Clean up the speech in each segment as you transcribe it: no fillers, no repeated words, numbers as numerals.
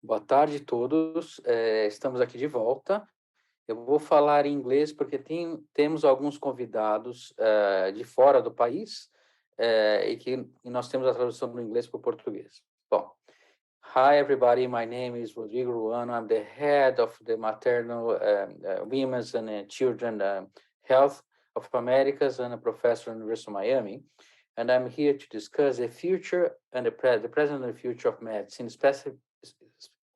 Boa tarde a todos. Estamos aqui de volta. Eu vou falar em inglês porque temos alguns convidados de fora do país e nós temos a tradução do inglês para o português. Bom, hi everybody, my name is Rodrigo Ruano. I'm the head of the maternal women's and children health of Americas and a professor at the University of Miami. And I'm here to discuss the future and the present and the future of medicine,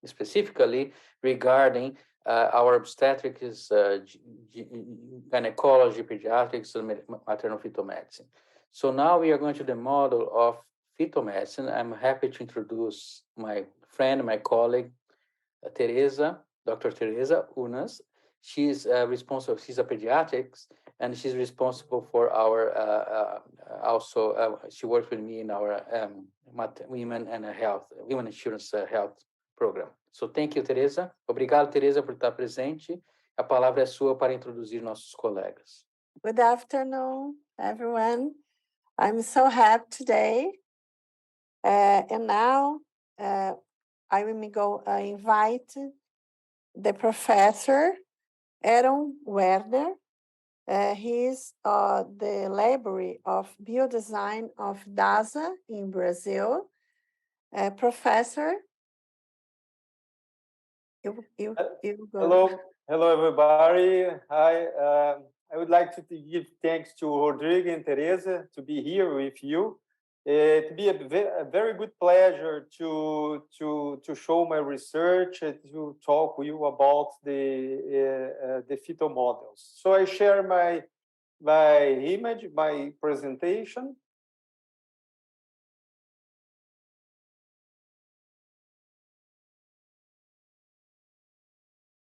specifically regarding our obstetrics, gynecology, pediatrics, and maternal fetal medicine. So now we are going to the model of fetal medicine. I'm happy to introduce my friend, my colleague, Dr. Teresa Unas. She's responsible, she's a pediatrics, and she's responsible for our, she works with me in our women insurance health program. So thank you, Teresa. Obrigado, Teresa, por estar presente. A palavra é sua para introduzir nossos colegas. Good afternoon, everyone. I'm so happy today. And now I will invite the professor, Aaron Werner. He's the library of biodesign of DASA in Brazil. Professor, you go. Hello, everybody. Hi. I would like to give thanks to Rodrigo and Teresa to be here with you. To be a very good pleasure to show my research and to talk with you about the fetal models. So I share my image, my presentation.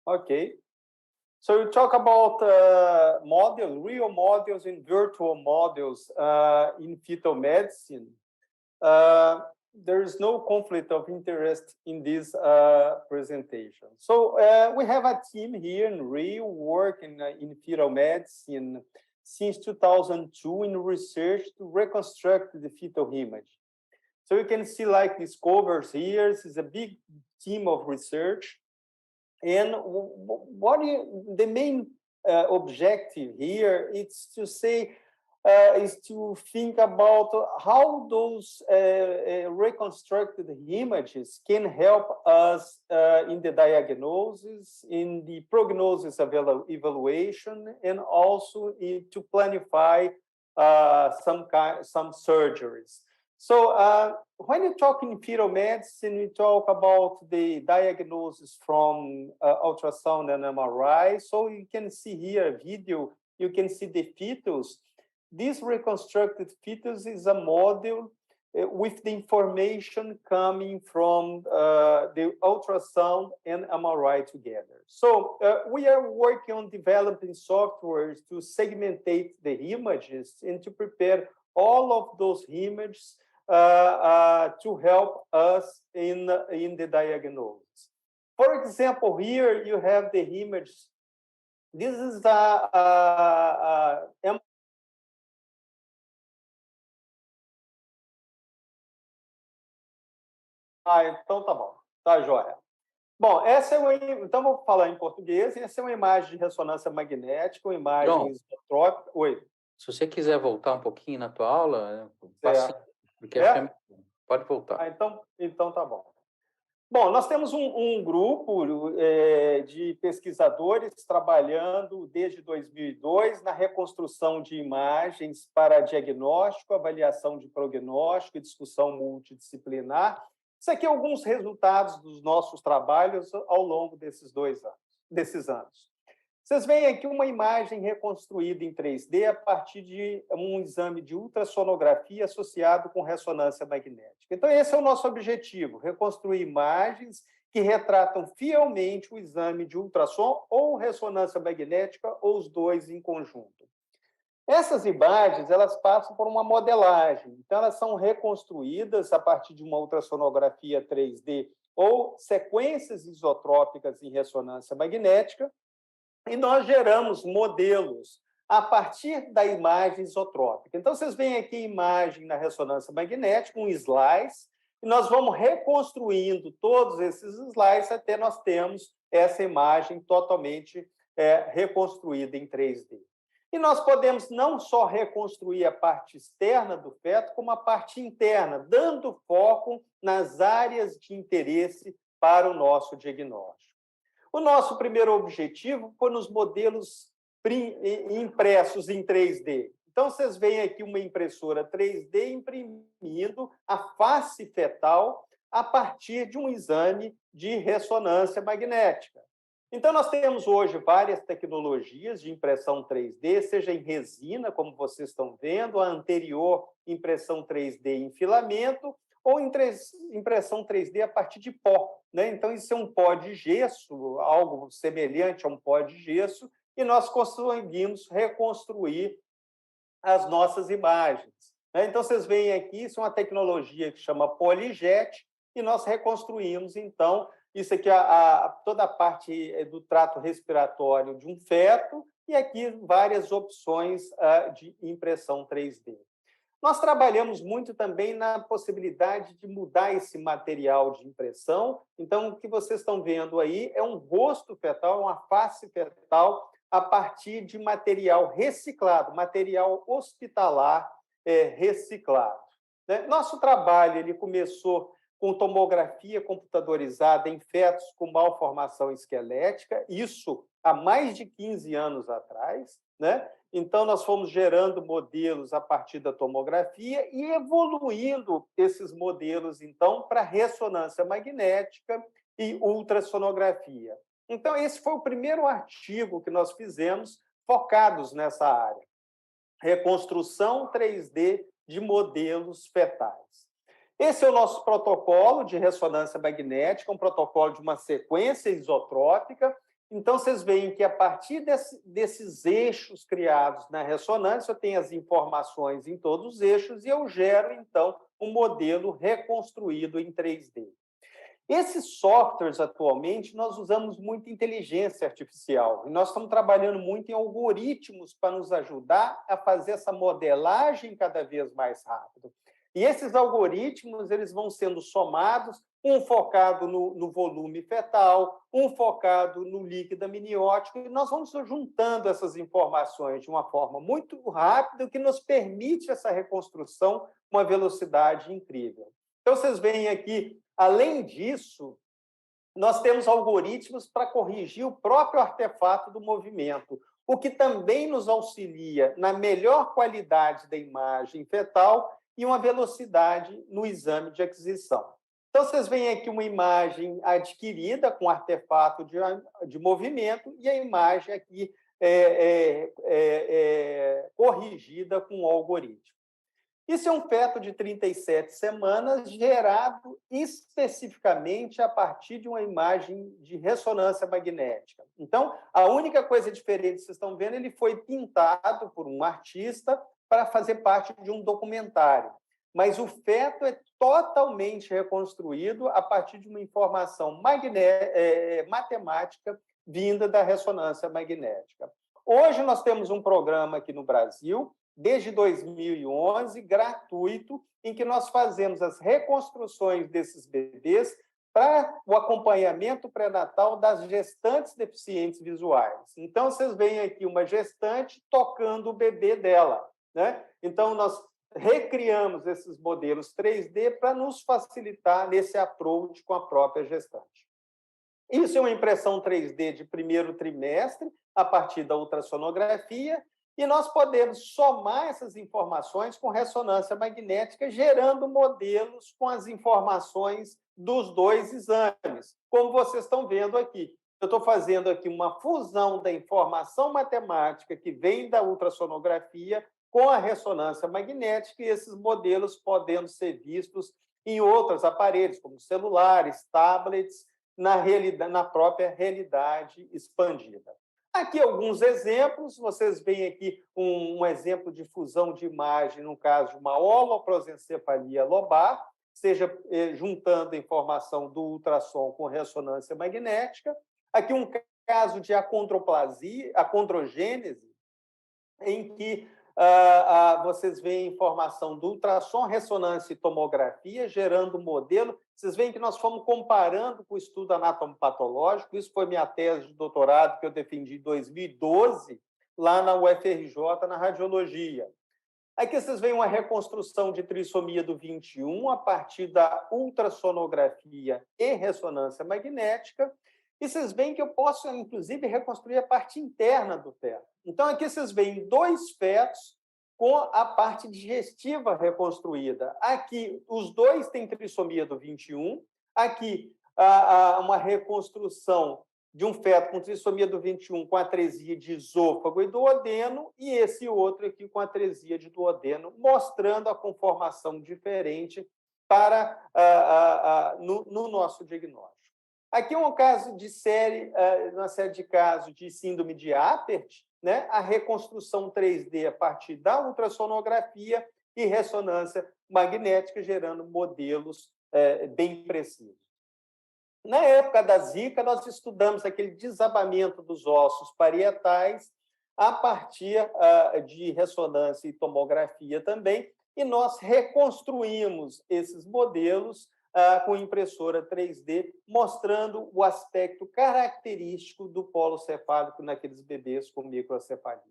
Okay. So we talk about models, real models and virtual models in fetal medicine. There is no conflict of interest in this presentation. So we have a team here in Rio working in fetal medicine since 2002 in research to reconstruct the fetal image. So you can see like these covers here. This is a big team of research. And the main objective here is to say, is to think about how those reconstructed images can help us in the diagnosis, in the prognosis evaluation, and also to planify some surgeries. So when you talk in fetal medicine, we talk about the diagnosis from ultrasound and MRI. So you can see here a video, you can see the fetus. This reconstructed fetus is a model with the information coming from the ultrasound and MRI together. So we are working on developing softwares to segmentate the images and to prepare all of those images to help us in the diagnosis. For example, here you have the image. This is então tá bom, tá joia. Bom, então vou falar em português. Essa é uma imagem de ressonância magnética, uma imagem isotrópica. Oi. Se você quiser voltar um pouquinho na tua aula, porque pode voltar. Então tá bom. Bom, nós temos um grupo de pesquisadores trabalhando desde 2002 na reconstrução de imagens para diagnóstico, avaliação de prognóstico e discussão multidisciplinar. Isso aqui é alguns resultados dos nossos trabalhos ao longo desses anos. Vocês veem aqui uma imagem reconstruída em 3D a partir de um exame de ultrassonografia associado com ressonância magnética. Então, esse é o nosso objetivo, reconstruir imagens que retratam fielmente o exame de ultrassom ou ressonância magnética, ou os dois em conjunto. Essas imagens, elas passam por uma modelagem. Então, elas são reconstruídas a partir de uma ultrassonografia 3D ou sequências isotrópicas em ressonância magnética, e nós geramos modelos a partir da imagem isotrópica. Então, vocês veem aqui a imagem na ressonância magnética, um slice, e nós vamos reconstruindo todos esses slides até nós termos essa imagem totalmente reconstruída em 3D. E nós podemos não só reconstruir a parte externa do feto, como a parte interna, dando foco nas áreas de interesse para o nosso diagnóstico. O nosso primeiro objetivo foi nos modelos impressos em 3D. Então, vocês veem aqui uma impressora 3D imprimindo a face fetal a partir de um exame de ressonância magnética. Então, nós temos hoje várias tecnologias de impressão 3D, seja em resina, como vocês estão vendo, a anterior impressão 3D em filamento, ou impressão 3D a partir de pó, né? Então, isso é um pó de gesso, algo semelhante a um pó de gesso, e nós conseguimos reconstruir as nossas imagens, né? Então, vocês veem aqui, isso é uma tecnologia que chama PolyJet, e nós reconstruímos, então, isso aqui toda a parte do trato respiratório de um feto, e aqui várias opções de impressão 3D. Nós trabalhamos muito também na possibilidade de mudar esse material de impressão. Então, o que vocês estão vendo aí é um rosto fetal, uma face fetal, a partir de material reciclado, material hospitalar reciclado. Nosso trabalho ele começou com tomografia computadorizada em fetos com malformação esquelética, isso há mais de 15 anos atrás, né? Então, nós fomos gerando modelos a partir da tomografia e evoluindo esses modelos, então, para ressonância magnética e ultrassonografia. Então, esse foi o primeiro artigo que nós fizemos focados nessa área. Reconstrução 3D de modelos fetais. Esse é o nosso protocolo de ressonância magnética, um protocolo de uma sequência isotrópica. Então, vocês veem que, a partir desses eixos criados na ressonância, eu tenho as informações em todos os eixos e eu gero, então, um modelo reconstruído em 3D. Esses softwares, atualmente, nós usamos muito inteligência artificial. E nós estamos trabalhando muito em algoritmos para nos ajudar a fazer essa modelagem cada vez mais rápido. E esses algoritmos eles vão sendo somados, um focado no volume fetal, um focado no líquido amniótico, e nós vamos juntando essas informações de uma forma muito rápida, o que nos permite essa reconstrução com uma velocidade incrível. Então, vocês veem aqui, além disso, nós temos algoritmos para corrigir o próprio artefato do movimento, o que também nos auxilia na melhor qualidade da imagem fetal e uma velocidade no exame de aquisição. Então, vocês veem aqui uma imagem adquirida com artefato de movimento e a imagem aqui corrigida com o algoritmo. Isso é um feto de 37 semanas gerado especificamente a partir de uma imagem de ressonância magnética. Então, a única coisa diferente que vocês estão vendo, ele foi pintado por um artista para fazer parte de um documentário. Mas o feto é totalmente reconstruído a partir de uma informação matemática vinda da ressonância magnética. Hoje nós temos um programa aqui no Brasil, desde 2011, gratuito, em que nós fazemos as reconstruções desses bebês para o acompanhamento pré-natal das gestantes deficientes visuais. Então, vocês veem aqui uma gestante tocando o bebê dela, né? Então, nós recriamos esses modelos 3D para nos facilitar nesse approach com a própria gestante. Isso é uma impressão 3D de primeiro trimestre, a partir da ultrassonografia, e nós podemos somar essas informações com ressonância magnética, gerando modelos com as informações dos dois exames, como vocês estão vendo aqui. Eu estou fazendo aqui uma fusão da informação matemática que vem da ultrassonografia com a ressonância magnética, e esses modelos podendo ser vistos em outros aparelhos, como celulares, tablets, na própria realidade expandida. Aqui alguns exemplos, vocês veem aqui um exemplo de fusão de imagem, no caso de uma holoprosencefalia lobar, seja juntando a informação do ultrassom com ressonância magnética. Aqui um caso de acondroplasia, acondrogênese, em que vocês veem informação do ultrassom, ressonância e tomografia, gerando modelo. Vocês veem que nós fomos comparando com o estudo anatomopatológico. Isso foi minha tese de doutorado, que eu defendi em 2012, lá na UFRJ, na radiologia. Aqui vocês veem uma reconstrução de trissomia do 21 a partir da ultrassonografia e ressonância magnética. E vocês veem que eu posso, inclusive, reconstruir a parte interna do feto. Então, aqui vocês veem 2 fetos com a parte digestiva reconstruída. Aqui, os 2 têm trissomia do 21. Aqui, uma reconstrução de um feto com trissomia do 21 com atresia de esôfago e duodeno, e esse outro aqui com atresia de duodeno, mostrando a conformação diferente no nosso diagnóstico. Aqui é um caso de uma série de casos de síndrome de Apert, né? A reconstrução 3D a partir da ultrassonografia e ressonância magnética, gerando modelos bem precisos. Na época da Zika, nós estudamos aquele desabamento dos ossos parietais a partir de ressonância e tomografia também, e nós reconstruímos esses modelos com impressora 3D, mostrando o aspecto característico do polo cefálico naqueles bebês com microcefalia.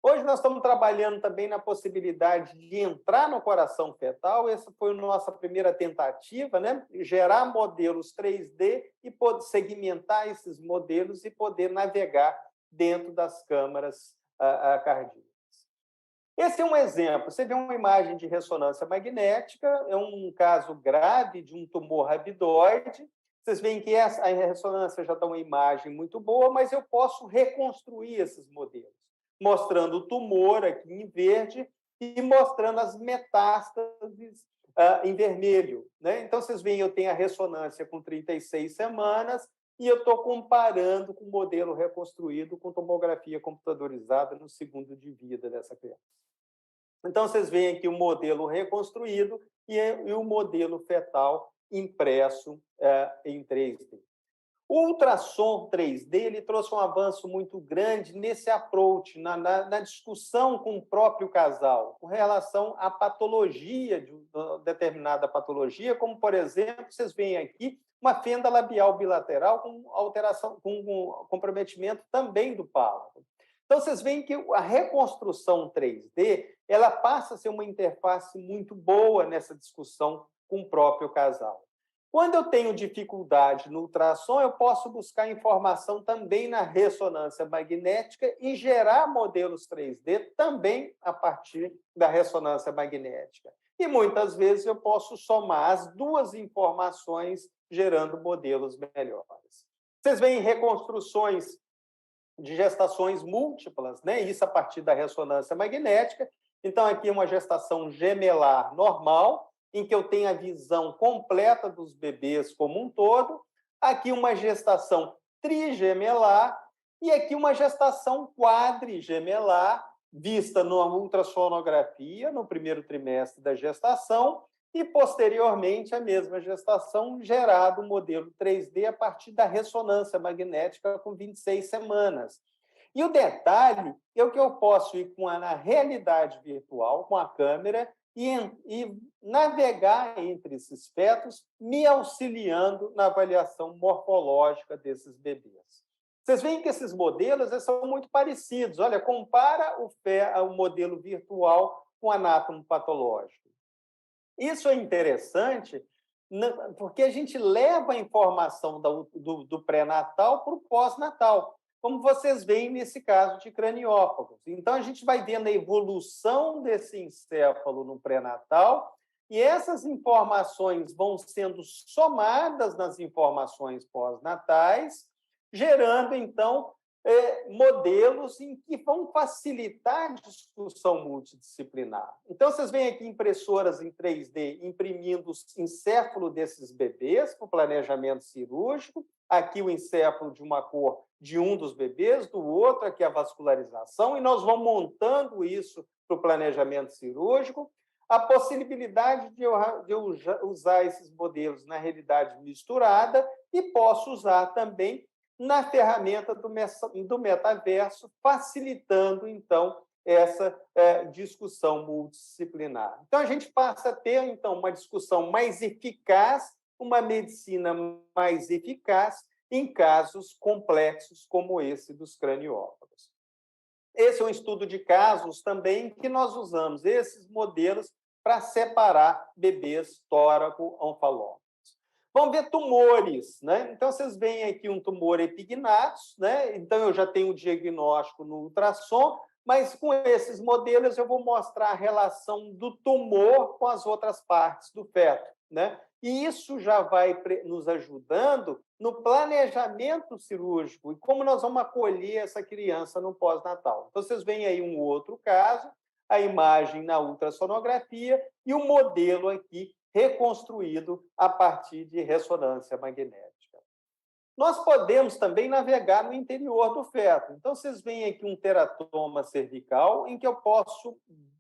Hoje nós estamos trabalhando também na possibilidade de entrar no coração fetal. Essa foi a nossa primeira tentativa, né? Gerar modelos 3D e poder segmentar esses modelos e poder navegar dentro das câmaras cardíacas. Esse é um exemplo. Você vê uma imagem de ressonância magnética, é um caso grave de um tumor rabidoide. Vocês veem que a ressonância já dá uma imagem muito boa, mas eu posso reconstruir esses modelos, mostrando o tumor aqui em verde e mostrando as metástases em vermelho, né? Então, vocês veem, eu tenho a ressonância com 36 semanas e eu estou comparando com o modelo reconstruído com tomografia computadorizada no segundo de vida dessa criança. Então, vocês veem aqui o modelo reconstruído e o modelo fetal impresso em 3D. O ultrassom 3D ele trouxe um avanço muito grande nesse approach, na discussão com o próprio casal, com relação à patologia de uma determinada patologia, como, por exemplo, vocês veem aqui uma fenda labial bilateral com alteração, com comprometimento também do palato. Então, vocês veem que a reconstrução 3D ela passa a ser uma interface muito boa nessa discussão com o próprio casal. Quando eu tenho dificuldade no ultrassom, eu posso buscar informação também na ressonância magnética e gerar modelos 3D também a partir da ressonância magnética. E muitas vezes eu posso somar as duas informações, gerando modelos melhores. Vocês veem reconstruções de gestações múltiplas, né? Isso a partir da ressonância magnética. Então, aqui uma gestação gemelar normal, em que eu tenho a visão completa dos bebês como um todo. Aqui uma gestação trigemelar e aqui uma gestação quadrigemelar, vista na ultrassonografia no primeiro trimestre da gestação e, posteriormente, a mesma gestação gerado um modelo 3D a partir da ressonância magnética com 26 semanas. E o detalhe é o que eu posso ir na realidade virtual, com a câmera, e navegar entre esses fetos, me auxiliando na avaliação morfológica desses bebês. Vocês veem que esses modelos são muito parecidos. Olha, compara o modelo virtual com o anátomo patológico. Isso é interessante porque a gente leva a informação do pré-natal para o pós-natal, como vocês veem nesse caso de craniófagos. Então, a gente vai vendo a evolução desse encéfalo no pré-natal e essas informações vão sendo somadas nas informações pós-natais, gerando, então, modelos em que vão facilitar a discussão multidisciplinar. Então, vocês veem aqui impressoras em 3D imprimindo o encéfalo desses bebês para o planejamento cirúrgico. Aqui o encéfalo de uma cor de um dos bebês, do outro aqui a vascularização, e nós vamos montando isso para o planejamento cirúrgico. A possibilidade de eu usar esses modelos na realidade misturada e posso usar também na ferramenta do metaverso, facilitando, então, essa discussão multidisciplinar. Então, a gente passa a ter, então, uma discussão mais eficaz, uma medicina mais eficaz em casos complexos como esse dos craniópatas. Esse é um estudo de casos também que nós usamos esses modelos para separar bebês tóraco-onfalópicos. Vamos ver tumores, né? Então, vocês veem aqui um tumor epignatus, né? Então, eu já tenho o diagnóstico no ultrassom, mas com esses modelos eu vou mostrar a relação do tumor com as outras partes do feto, né? E isso já vai nos ajudando no planejamento cirúrgico e como nós vamos acolher essa criança no pós-natal. Então, vocês veem aí um outro caso, a imagem na ultrassonografia e o modelo aqui reconstruído a partir de ressonância magnética. Nós podemos também navegar no interior do feto. Então, vocês veem aqui um teratoma cervical em que eu posso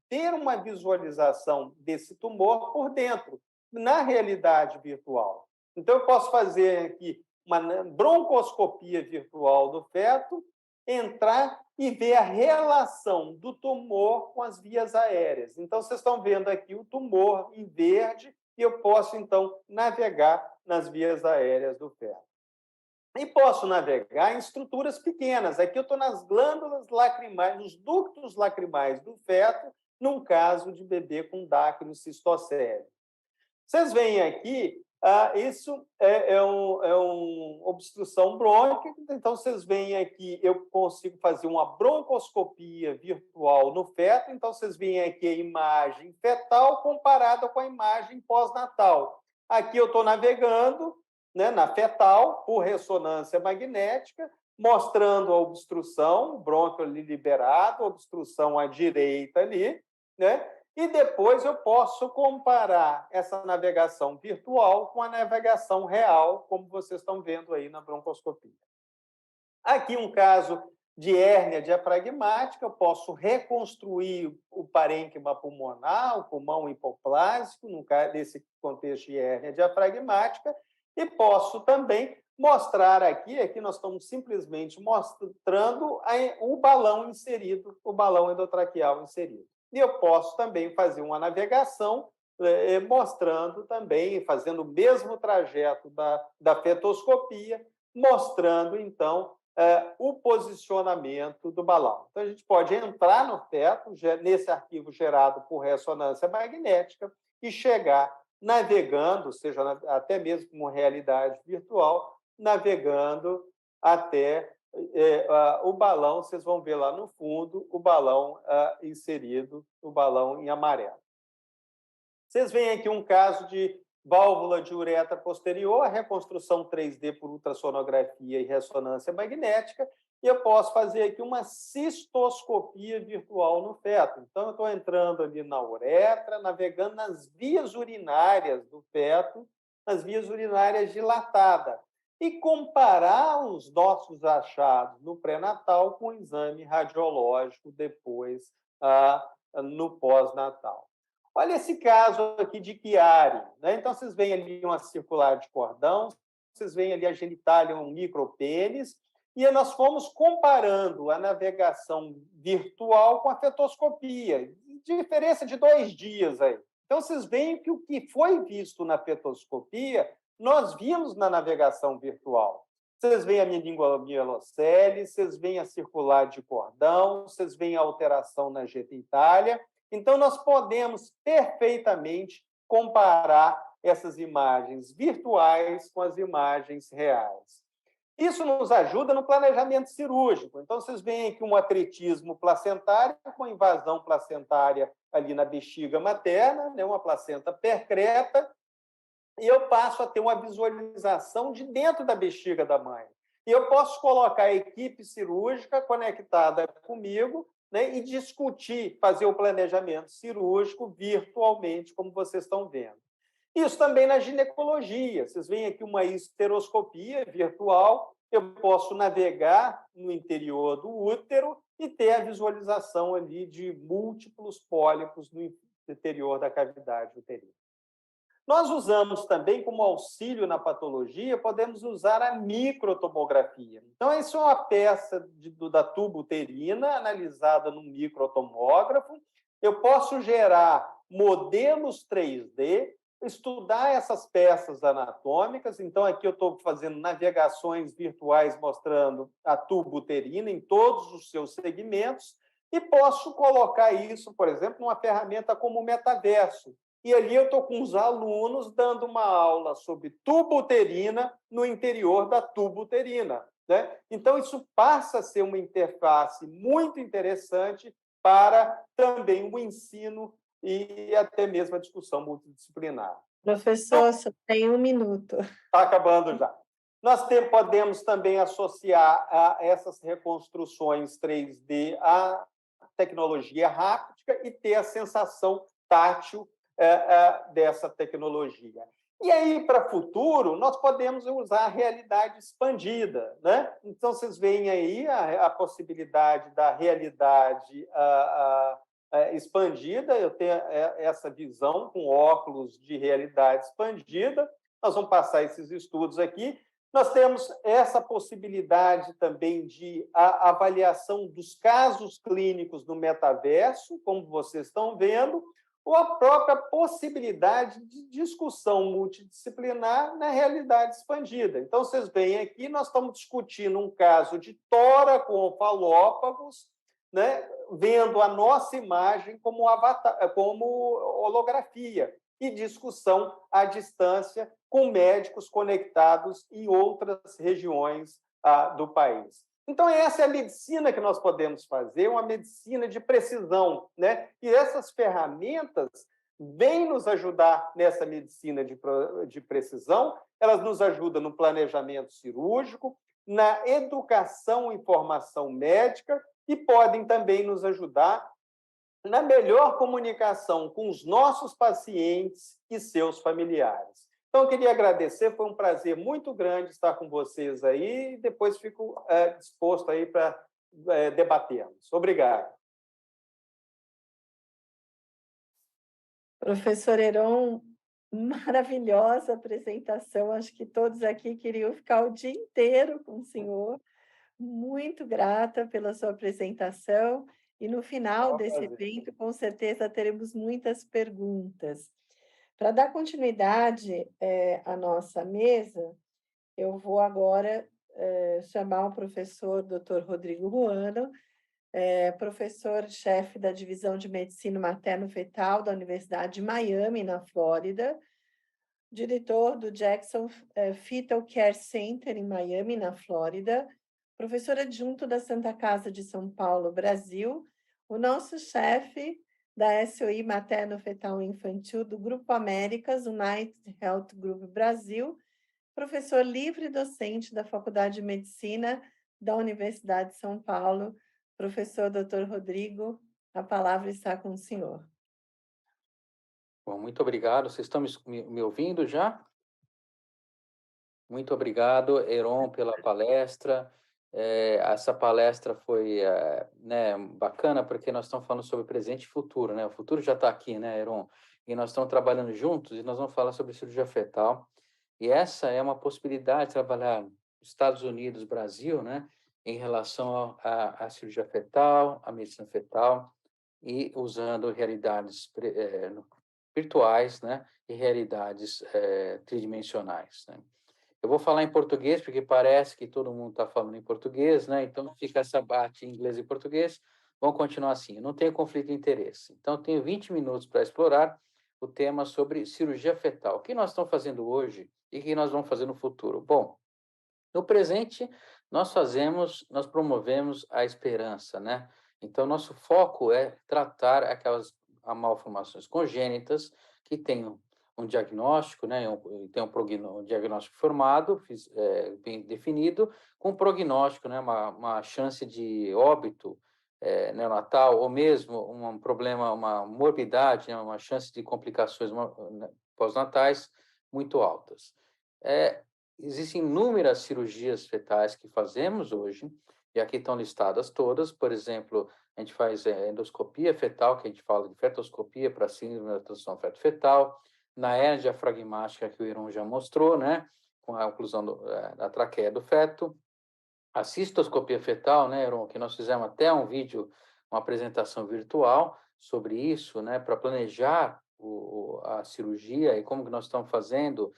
ter uma visualização desse tumor por dentro, na realidade virtual. Então, eu posso fazer aqui uma broncoscopia virtual do feto, entrar e ver a relação do tumor com as vias aéreas. Então, vocês estão vendo aqui o tumor em verde e eu posso, então, navegar nas vias aéreas do feto. E posso navegar em estruturas pequenas. Aqui eu estou nas glândulas lacrimais, nos ductos lacrimais do feto, num caso de bebê com dactilocistocele. Vocês veem aqui, isso é uma obstrução brônquica, então vocês veem aqui, eu consigo fazer uma broncoscopia virtual no feto, então vocês veem aqui a imagem fetal comparada com a imagem pós-natal. Aqui eu estou navegando, né, na fetal, por ressonância magnética, mostrando a obstrução, o brônquio ali liberado, a obstrução à direita ali, né? E depois eu posso comparar essa navegação virtual com a navegação real, como vocês estão vendo aí na broncoscopia. Aqui um caso de hérnia diafragmática, eu posso reconstruir o parênquima pulmonar, o pulmão hipoplásico, nesse contexto de hérnia diafragmática, e posso também mostrar aqui nós estamos simplesmente mostrando o balão inserido, o balão endotraqueal inserido. E eu posso também fazer uma navegação mostrando também, fazendo o mesmo trajeto da fetoscopia, mostrando, então, o posicionamento do balão. Então, a gente pode entrar no feto, nesse arquivo gerado por ressonância magnética, e chegar navegando, seja até mesmo com realidade virtual, navegando até o balão, vocês vão ver lá no fundo, o balão inserido, o balão em amarelo. Vocês veem aqui um caso de válvula de uretra posterior, a reconstrução 3D por ultrassonografia e ressonância magnética, e eu posso fazer aqui uma cistoscopia virtual no feto. Então, eu estou entrando ali na uretra, navegando nas vias urinárias do feto, nas vias urinárias dilatadas, e comparar os nossos achados no pré-natal com o exame radiológico depois no pós-natal. Olha esse caso aqui de Chiari, né? Então, vocês veem ali uma circular de cordão, vocês veem ali a genitália, um micropênis, e nós fomos comparando a navegação virtual com a fetoscopia, diferença de 2 dias aí. Então, vocês veem que o que foi visto na fetoscopia, nós vimos na navegação virtual. Vocês veem a meningomielocele, vocês veem a circular de cordão, vocês veem a alteração na genitália. Então, nós podemos perfeitamente comparar essas imagens virtuais com as imagens reais. Isso nos ajuda no planejamento cirúrgico. Então, vocês veem aqui um atretismo placentário, com invasão placentária ali na bexiga materna, né, uma placenta percreta, e eu passo a ter uma visualização de dentro da bexiga da mãe. E eu posso colocar a equipe cirúrgica conectada comigo, né, e discutir, fazer o planejamento cirúrgico virtualmente, como vocês estão vendo. Isso também na ginecologia. Vocês veem aqui uma histeroscopia virtual. Eu posso navegar no interior do útero e ter a visualização ali de múltiplos pólipos no interior da cavidade uterina. Nós usamos também, como auxílio na patologia, podemos usar a microtomografia. Então, isso é uma peça da tuba uterina analisada no microtomógrafo. Eu posso gerar modelos 3D, estudar essas peças anatômicas. Então, aqui eu estou fazendo navegações virtuais mostrando a tuba uterina em todos os seus segmentos e posso colocar isso, por exemplo, numa ferramenta como o metaverso. E ali eu estou com os alunos dando uma aula sobre tuba uterina no interior da tuba uterina, né? Então, isso passa a ser uma interface muito interessante para também o ensino e até mesmo a discussão multidisciplinar. Professor, só tem 1 minuto. Está acabando já. Nós podemos também associar a essas reconstruções 3D à tecnologia háptica e ter a sensação tátil dessa tecnologia. E aí, para o futuro, nós podemos usar a realidade expandida, né? Então, vocês veem aí a possibilidade da realidade expandida. Eu tenho essa visão com óculos de realidade expandida. Nós vamos passar esses estudos aqui. Nós temos essa possibilidade também de avaliação dos casos clínicos no metaverso, como vocês estão vendo, ou a própria possibilidade de discussão multidisciplinar na realidade expandida. Então, vocês veem aqui, nós estamos discutindo um caso de tora com falópagos, né, vendo a nossa imagem como avatar, como holografia, e discussão à distância com médicos conectados em outras regiões do país. Então, essa é a medicina que nós podemos fazer, uma medicina de precisão, né? E essas ferramentas vêm nos ajudar nessa medicina de precisão, elas nos ajudam no planejamento cirúrgico, na educação e formação médica e podem também nos ajudar na melhor comunicação com os nossos pacientes e seus familiares. Então, eu queria agradecer, foi um prazer muito grande estar com vocês aí, e depois fico disposto aí para debatermos. Obrigado. Professor Heron, maravilhosa apresentação, acho que todos aqui queriam ficar o dia inteiro com o senhor. Muito grata pela sua apresentação, e no final desse evento, com certeza, teremos muitas perguntas. Para dar continuidade à nossa mesa, eu vou agora chamar o professor Dr. Rodrigo Ruano, professor-chefe da Divisão de Medicina Materno-Fetal da Universidade de Miami, na Flórida, diretor do Jackson Fetal Care Center em Miami, na Flórida, professor adjunto da Santa Casa de São Paulo, Brasil, o nosso chefe da SOI Materno-Fetal Infantil do Grupo Américas, United Health Group Brasil, professor livre docente da Faculdade de Medicina da Universidade de São Paulo, professor Dr. Rodrigo, a palavra está com o senhor. Bom, muito obrigado. Vocês estão me ouvindo já? Muito obrigado, Heron, pela palestra. Essa palestra foi bacana, porque nós estamos falando sobre presente e futuro, né? O futuro já está aqui, né, Heron? E nós estamos trabalhando juntos e nós vamos falar sobre cirurgia fetal. E essa é uma possibilidade de trabalhar nos Estados Unidos, Brasil, né, em relação à cirurgia fetal, à medicina fetal, e usando realidades virtuais, né, e realidades tridimensionais, né? Eu vou falar em português, porque parece que todo mundo está falando em português, né? Então, fica essa bate em inglês e português. Vamos continuar assim. Eu não tenho conflito de interesse. Então, eu tenho 20 minutos para explorar o tema sobre cirurgia fetal. O que nós estamos fazendo hoje e o que nós vamos fazer no futuro? Bom, no presente, nós promovemos a esperança, né? Então, nosso foco é tratar aquelas malformações congênitas que têm um diagnóstico, né? Tem um diagnóstico formado, bem definido, com prognóstico, né? Uma chance de óbito neonatal, ou mesmo um problema, uma morbidade, né? Uma chance de complicações pós-natais muito altas. Existem inúmeras cirurgias fetais que fazemos hoje, e aqui estão listadas todas. Por exemplo, a gente faz endoscopia fetal, que a gente fala de fetoscopia para síndrome da transição feto-fetal, na hernia diafragmática que o Iron já mostrou, né, com a oclusão da traqueia do feto. A cistoscopia fetal, né, Heron, que nós fizemos até um vídeo, uma apresentação virtual sobre isso, né, para planejar a cirurgia e como que nós estamos fazendo,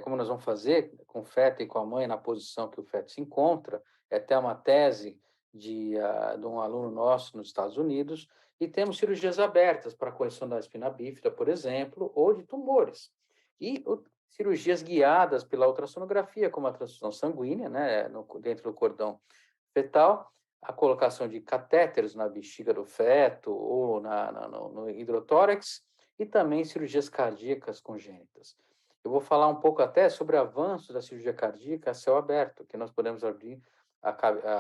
como nós vamos fazer com o feto e com a mãe na posição que o feto se encontra. É até uma tese de um aluno nosso nos Estados Unidos. E temos cirurgias abertas para correção da espina bífida, por exemplo, ou de tumores. E cirurgias guiadas pela ultrassonografia, como a transfusão sanguínea, né, dentro do cordão fetal, a colocação de catéteres na bexiga do feto ou no hidrotórax, e também cirurgias cardíacas congênitas. Eu vou falar um pouco até sobre o avanço da cirurgia cardíaca a céu aberto, que nós podemos abrir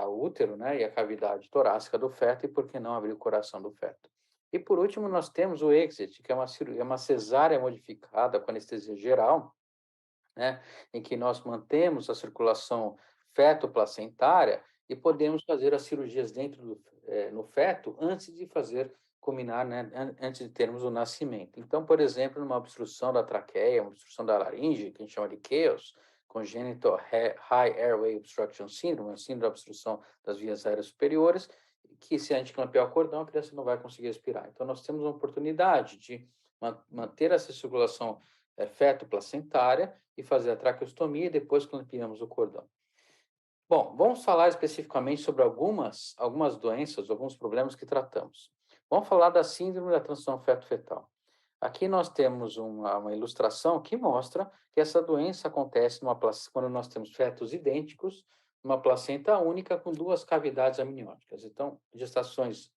o útero, né, e a cavidade torácica do feto, e por que não abrir o coração do feto. E por último, nós temos o exit, que é uma cesárea modificada com anestesia geral, né, em que nós mantemos a circulação feto-placentária e podemos fazer as cirurgias no feto antes de culminar, né, antes de termos o nascimento. Então, por exemplo, numa obstrução da traqueia, uma obstrução da laringe, que a gente chama de CHAOS, Congenital High Airway Obstruction Syndrome, síndrome da obstrução das vias aéreas superiores, que se a gente clampear o cordão, a criança não vai conseguir respirar. Então, nós temos uma oportunidade de manter essa circulação feto-placentária e fazer a traqueostomia e depois clampeamos o cordão. Bom, vamos falar especificamente sobre algumas doenças, alguns problemas que tratamos. Vamos falar da síndrome da transição feto-fetal. Aqui nós temos uma ilustração que mostra que essa doença acontece quando nós temos fetos idênticos, uma placenta única com duas cavidades amnióticas. Então, gestações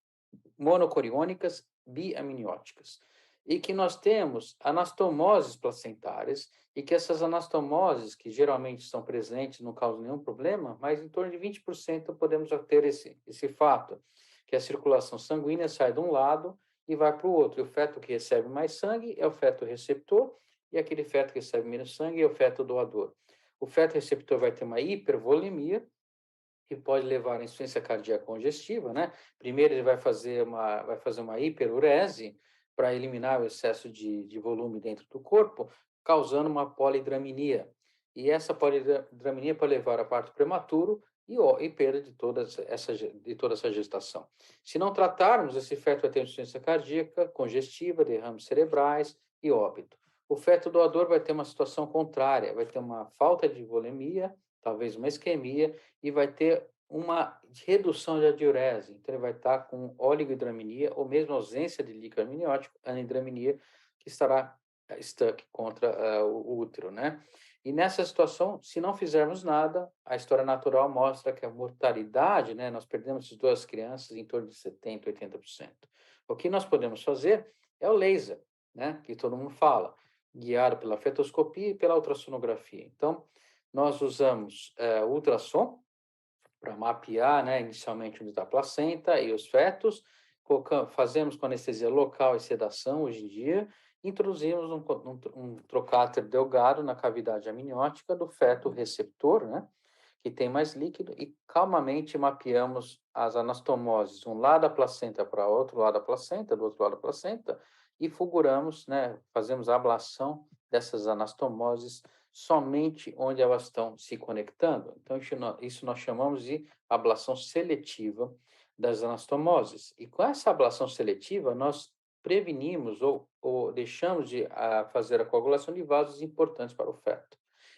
monocoriônicas biamnióticas. E que nós temos anastomoses placentárias, e que essas anastomoses, que geralmente estão presentes, não causam nenhum problema, mas em torno de 20% podemos ter esse fato, que a circulação sanguínea sai de um lado e vai para o outro. E o feto que recebe mais sangue é o feto receptor, e aquele feto que recebe menos sangue é o feto doador. O feto receptor vai ter uma hipervolemia, que pode levar à insuficiência cardíaca congestiva, né? Primeiro ele vai fazer uma hiperurese para eliminar o excesso de volume dentro do corpo, causando uma polidramia. E essa polidramia pode levar a parto prematuro e perda de toda essa gestação. Se não tratarmos, esse feto vai ter insuficiência cardíaca congestiva, derrames cerebrais e óbito. O feto doador vai ter uma situação contrária, vai ter uma falta de volemia, talvez uma isquemia, e vai ter uma redução da diurese. Então, ele vai estar com oligohidramninia ou mesmo ausência de líquido amniótico, anhidramninia, que estará stuck contra o útero, né? E nessa situação, se não fizermos nada, a história natural mostra que a mortalidade, né, nós perdemos essas duas crianças em torno de 70%, 80%. O que nós podemos fazer é o laser, né, que todo mundo fala, guiado pela fetoscopia e pela ultrassonografia. Então, nós usamos ultrassom para mapear, né, inicialmente onde está a placenta e os fetos, fazemos com anestesia local e sedação hoje em dia, introduzimos um trocáter delgado na cavidade amniótica do feto receptor, né, que tem mais líquido, e calmamente mapeamos as anastomoses, um lado da placenta para o outro lado da placenta, do outro lado da placenta, e fulguramos, né, fazemos a ablação dessas anastomoses somente onde elas estão se conectando. Então, isso nós chamamos de ablação seletiva das anastomoses. E com essa ablação seletiva, nós prevenimos ou deixamos de fazer a coagulação de vasos importantes para o feto.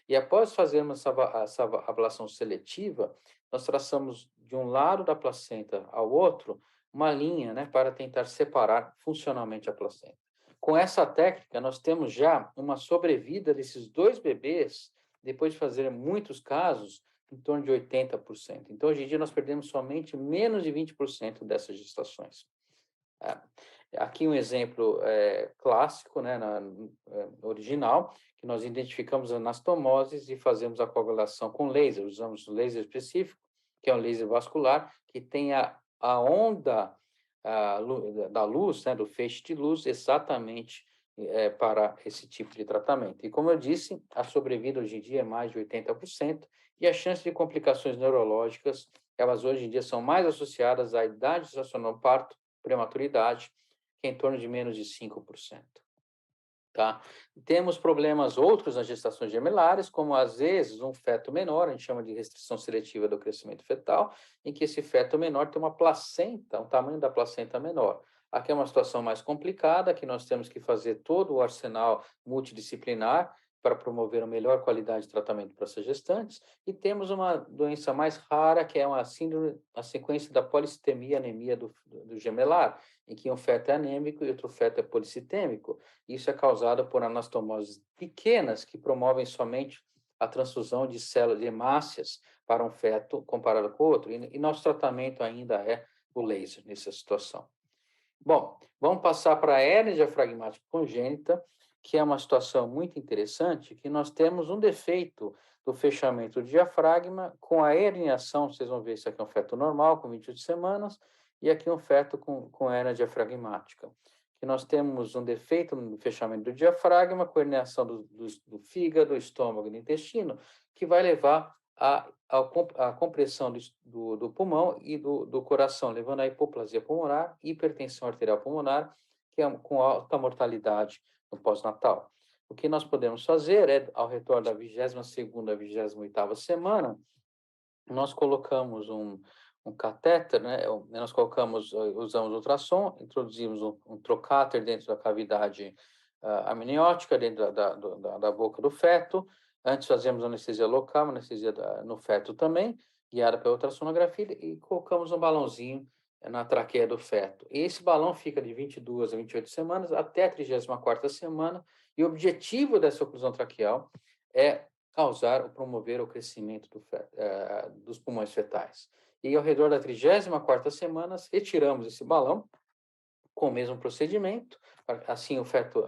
E após fazermos essa ablação seletiva, nós traçamos de um lado da placenta ao outro uma linha, né, para tentar separar funcionalmente a placenta. Com essa técnica, nós temos já uma sobrevida desses dois bebês, depois de fazer muitos casos, em torno de 80%. Então, hoje em dia, nós perdemos somente menos de 20% dessas gestações. Aqui um exemplo clássico, né, original, que nós identificamos anastomoses e fazemos a coagulação com laser. Usamos um laser específico, que é um laser vascular, que tem a onda da luz, né, do feixe de luz, exatamente para esse tipo de tratamento. E como eu disse, a sobrevida hoje em dia é mais de 80%, e a chance de complicações neurológicas, elas hoje em dia são mais associadas à idade gestacional, parto, prematuridade, que é em torno de menos de 5%. tá? Temos problemas outros nas gestações gemelares, como às vezes um feto menor, a gente chama de restrição seletiva do crescimento fetal, em que esse feto menor tem uma placenta, um tamanho da placenta menor. Aqui é uma situação mais complicada, que nós temos que fazer todo o arsenal multidisciplinar para promover a melhor qualidade de tratamento para essas gestantes, e temos uma doença mais rara, que é uma síndrome, a sequência da polissemia anemia do gemelar, em que um feto é anêmico e outro feto é policitêmico. Isso é causado por anastomoses pequenas que promovem somente a transfusão de células de hemácias para um feto comparado com o outro. E nosso tratamento ainda é o laser nessa situação. Bom, vamos passar para a hérnia diafragmática congênita, que é uma situação muito interessante, que nós temos um defeito do fechamento do diafragma com a herniação. Vocês vão ver, isso aqui é um feto normal, com 28 semanas, e aqui um feto com hérnia diafragmática. Que nós temos um defeito no fechamento do diafragma, com herniação do fígado, estômago e do intestino, que vai levar a compressão do pulmão e do coração, levando à hipoplasia pulmonar, hipertensão arterial pulmonar, que é com alta mortalidade no pós-natal. O que nós podemos fazer é, ao retorno da 22ª, 28ª semana, nós colocamos um catéter, né? Nós usamos ultrassom, introduzimos um trocáter dentro da cavidade amniótica, dentro da boca do feto. Antes fazemos anestesia local, anestesia no feto também, guiada pela ultrassonografia, e colocamos um balãozinho na traqueia do feto. E esse balão fica de 22 a 28 semanas até a 34ª semana, e o objetivo dessa oclusão traqueal é causar ou promover o crescimento dos pulmões fetais. E ao redor da 34ª semana, retiramos esse balão com o mesmo procedimento. Assim,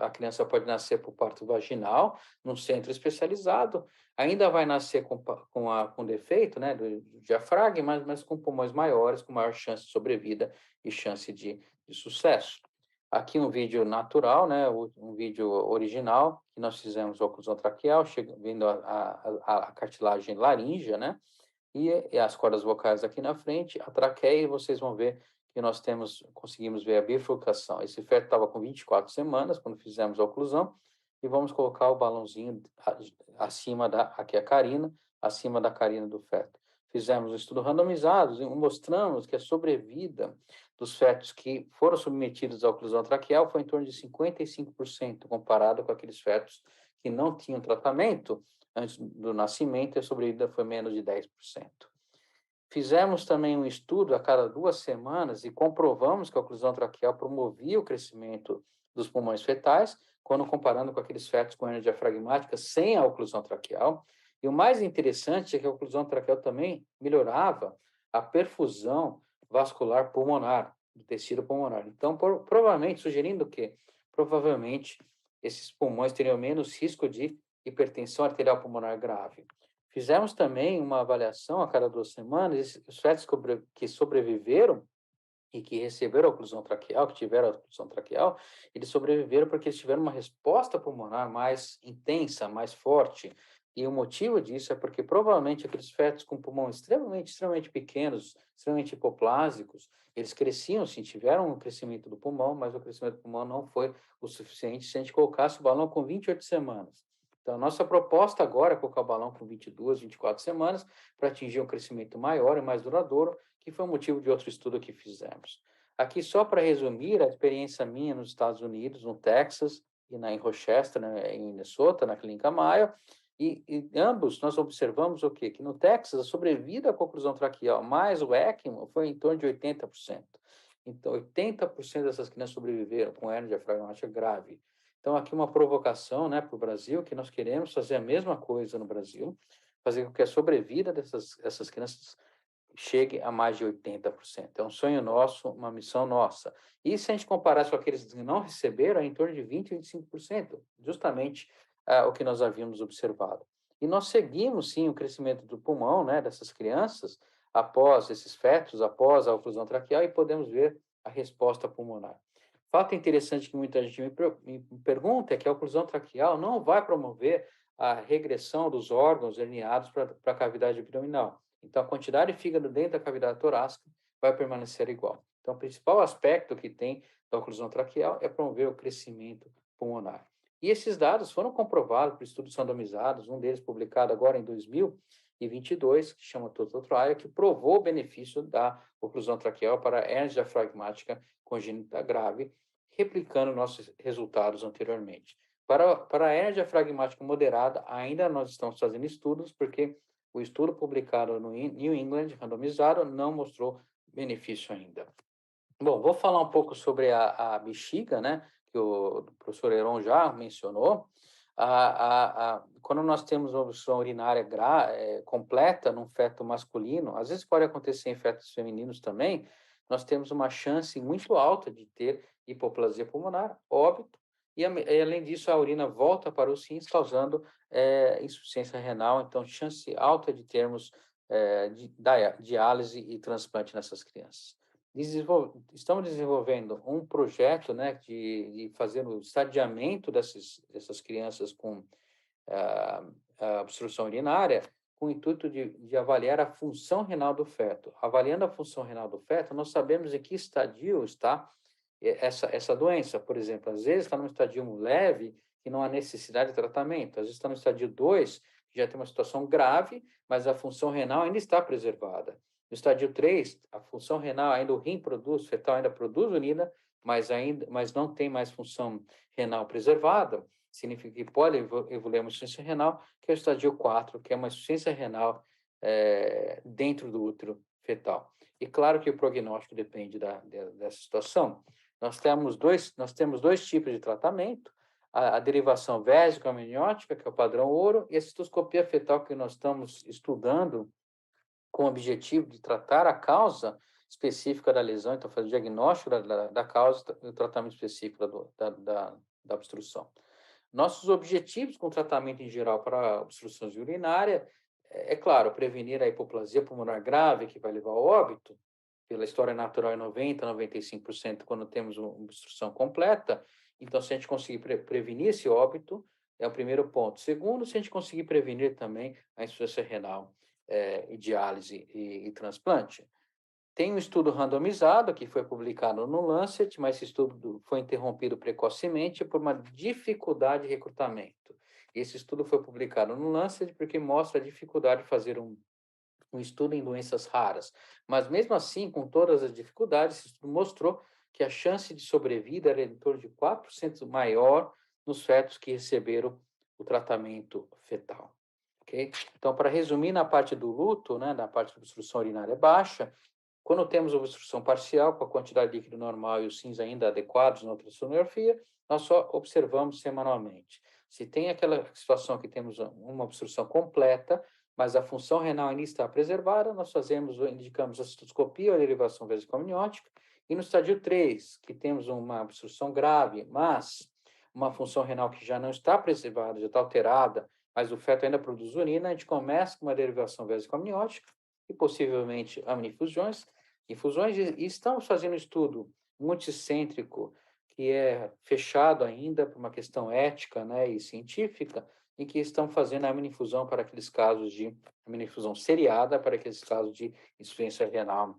a criança pode nascer por parto vaginal, num centro especializado, ainda vai nascer com defeito, né, do diafragma, mas com pulmões maiores, com maior chance de sobrevida e chance de sucesso. Aqui um vídeo natural, né, um vídeo original, que nós fizemos oclusão traqueal, vendo a cartilagem laríngea, né, e as cordas vocais aqui na frente, a traqueia, e vocês vão ver que nós conseguimos ver a bifurcação. Esse feto estava com 24 semanas, quando fizemos a oclusão, e vamos colocar o balãozinho acima aqui é a carina, acima da carina do feto. Fizemos um estudo randomizado e mostramos que a sobrevida dos fetos que foram submetidos à oclusão traqueal foi em torno de 55%, comparado com aqueles fetos que não tinham tratamento antes do nascimento, e a sobrevida foi menos de 10%. Fizemos também um estudo a cada 2 semanas e comprovamos que a oclusão traqueal promovia o crescimento dos pulmões fetais, quando comparando com aqueles fetos com hérnia diafragmática sem a oclusão traqueal. E o mais interessante é que a oclusão traqueal também melhorava a perfusão vascular pulmonar, do tecido pulmonar. Então, provavelmente, sugerindo que, provavelmente, esses pulmões teriam menos risco de hipertensão arterial pulmonar grave. Fizemos também uma avaliação a cada 2 semanas, os fetos que sobreviveram e que receberam a oclusão traqueal, que tiveram a oclusão traqueal, eles sobreviveram porque eles tiveram uma resposta pulmonar mais intensa, mais forte. E o motivo disso é porque provavelmente aqueles fetos com pulmão extremamente pequenos, extremamente hipoplásicos, eles cresciam, sim, tiveram um crescimento do pulmão, mas o crescimento do pulmão não foi o suficiente se a gente colocasse o balão com 28 semanas. Então, a nossa proposta agora é colocar o balão com 22, 24 semanas para atingir um crescimento maior e mais duradouro, que foi o motivo de outro estudo que fizemos. Aqui, só para resumir, a experiência minha nos Estados Unidos, no Texas e em Rochester, né, em Minnesota, na Clínica Mayo, e ambos nós observamos o quê? Que no Texas, a sobrevida à oclusão traqueal mais o ECMO foi em torno de 80%. Então, 80% dessas crianças sobreviveram com hérnia diafragmática grave. Então, aqui uma provocação, né, para o Brasil, que nós queremos fazer a mesma coisa no Brasil, fazer com que a sobrevida dessas crianças chegue a mais de 80%. É um sonho nosso, uma missão nossa. E se a gente comparar com aqueles que não receberam, é em torno de 20% a 25%, justamente o que nós havíamos observado. E nós seguimos, sim, o crescimento do pulmão, né, dessas crianças, após esses fetos, após a oclusão traqueal, e podemos ver a resposta pulmonar. Fato interessante que muita gente me pergunta é que a oclusão traqueal não vai promover a regressão dos órgãos herniados para a cavidade abdominal. Então, a quantidade de fígado dentro da cavidade torácica vai permanecer igual. Então, o principal aspecto que tem da oclusão traqueal é promover o crescimento pulmonar. E esses dados foram comprovados por estudos randomizados, um deles publicado agora em 2022, que chama Total Trial, que provou o benefício da oclusão traqueal para a hernia diafragmática congênita grave, replicando nossos resultados anteriormente. Para a hernia diafragmática moderada, ainda nós estamos fazendo estudos, porque o estudo publicado no New England, randomizado, não mostrou benefício ainda. Bom, vou falar um pouco sobre a bexiga, né, que o professor Heron já mencionou. Quando nós temos uma obstrução urinária completa num feto masculino, às vezes pode acontecer em fetos femininos também, nós temos uma chance muito alta de ter hipoplasia pulmonar, óbito, e além disso a urina volta para os rins, causando insuficiência renal, então chance alta de termos diálise e transplante nessas crianças. Estamos desenvolvendo um projeto, né, de fazer o estadiamento dessas crianças com obstrução urinária, com o intuito de avaliar a função renal do feto. Avaliando a função renal do feto, nós sabemos em que estadio está essa doença. Por exemplo, às vezes está num estadio leve, que não há necessidade de tratamento. Às vezes está no estadio 2, que já tem uma situação grave, mas a função renal ainda está preservada. No estádio 3, a função renal, ainda o rim produz, o fetal ainda produz urina, mas não tem mais função renal preservada, significa que pode evoluir uma insuficiência renal, que é o estádio 4, que é uma insuficiência renal dentro do útero fetal. E claro que o prognóstico depende dessa situação. Nós temos dois tipos de tratamento, a derivação vésico-amniótica, que é o padrão ouro, e a cistoscopia fetal, que nós estamos estudando com o objetivo de tratar a causa específica da lesão, então fazer o diagnóstico da causa e o tratamento específico da obstrução. Nossos objetivos com o tratamento em geral para obstruções urinárias claro, prevenir a hipoplasia pulmonar grave, que vai levar ao óbito, pela história natural é 90%, 95% quando temos uma obstrução completa. Então, se a gente conseguir prevenir esse óbito, é o primeiro ponto. Segundo, se a gente conseguir prevenir também a insuficiência renal, e diálise e transplante. Tem um estudo randomizado que foi publicado no Lancet, mas esse estudo foi interrompido precocemente por uma dificuldade de recrutamento. Esse estudo foi publicado no Lancet porque mostra a dificuldade de fazer um estudo em doenças raras. Mas mesmo assim, com todas as dificuldades, esse estudo mostrou que a chance de sobrevida era em torno de 4% maior nos fetos que receberam o tratamento fetal. Okay? Então, para resumir, na parte do luto, né, na parte da obstrução urinária baixa, quando temos obstrução parcial, com a quantidade de líquido normal e os rins ainda adequados na ultrassonografia, nós só observamos semanalmente. Se tem aquela situação que temos uma obstrução completa, mas a função renal ainda está preservada, nós indicamos a cistoscopia ou a derivação vesicomniótica, e no estádio 3, que temos uma obstrução grave, mas uma função renal que já não está preservada, já está alterada, mas o feto ainda produz urina, a gente começa com uma derivação vesicomniótica e possivelmente amnifusões, infusões, e estamos fazendo um estudo multicêntrico que é fechado ainda por uma questão ética, né, e científica, em que estão fazendo a amnifusão para aqueles casos de amnifusão seriada, para aqueles casos de insuficiência renal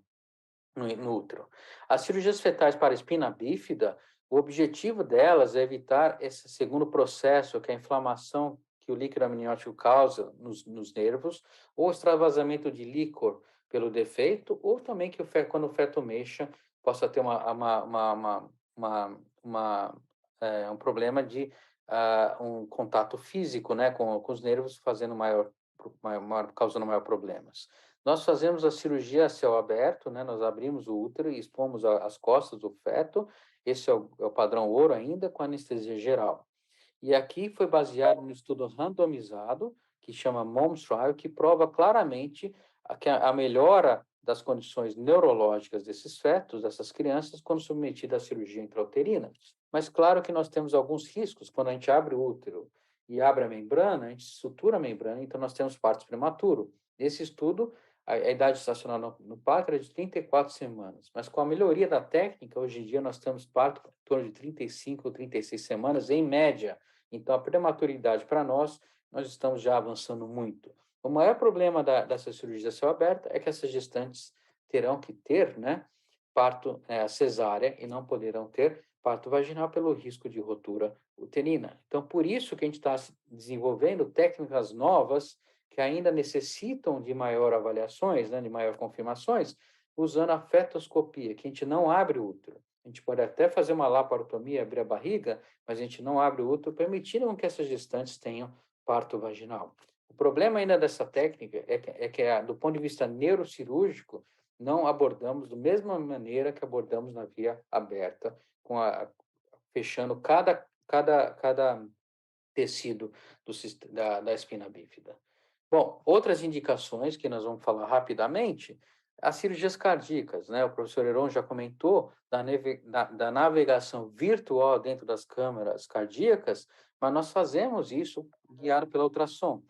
no útero. As cirurgias fetais para espina bífida, o objetivo delas é evitar esse segundo processo, que é a inflamação que o líquido amniótico causa nos nervos, ou extravasamento de líquor pelo defeito, ou também que quando o feto mexa, possa ter um problema de um contato físico, né, com os nervos, causando maior problemas. Nós fazemos a cirurgia a céu aberto, né, nós abrimos o útero e expomos as costas do feto, esse é o padrão ouro ainda, com anestesia geral. E aqui foi baseado no estudo randomizado, que chama MOMS Trial, que prova claramente a melhora das condições neurológicas desses fetos, dessas crianças, quando submetidas à cirurgia intrauterina. Mas claro que nós temos alguns riscos. Quando a gente abre o útero e abre a membrana, a gente sutura a membrana, então nós temos parto prematuro. Nesse estudo, a idade estacional no parto era de 34 semanas, mas com a melhoria da técnica, hoje em dia nós temos parto em torno de 35 ou 36 semanas, em média. Então, a prematuridade para nós estamos já avançando muito. O maior problema dessa cirurgia a céu aberta é que essas gestantes terão que ter, né, parto cesárea e não poderão ter parto vaginal pelo risco de rotura uterina. Então, por isso que a gente está desenvolvendo técnicas novas que ainda necessitam de maior avaliações, né, de maior confirmações, usando a fetoscopia, que a gente não abre o útero. A gente pode até fazer uma laparotomia, abrir a barriga, mas a gente não abre o útero, permitindo que essas gestantes tenham parto vaginal. O problema ainda dessa técnica é que do ponto de vista neurocirúrgico, não abordamos da mesma maneira que abordamos na via aberta, fechando cada tecido da espina bífida. Bom, outras indicações que nós vamos falar rapidamente, as cirurgias cardíacas, né? O professor Heron já comentou da navegação virtual dentro das câmaras cardíacas, mas nós fazemos isso guiado pela ultrassom.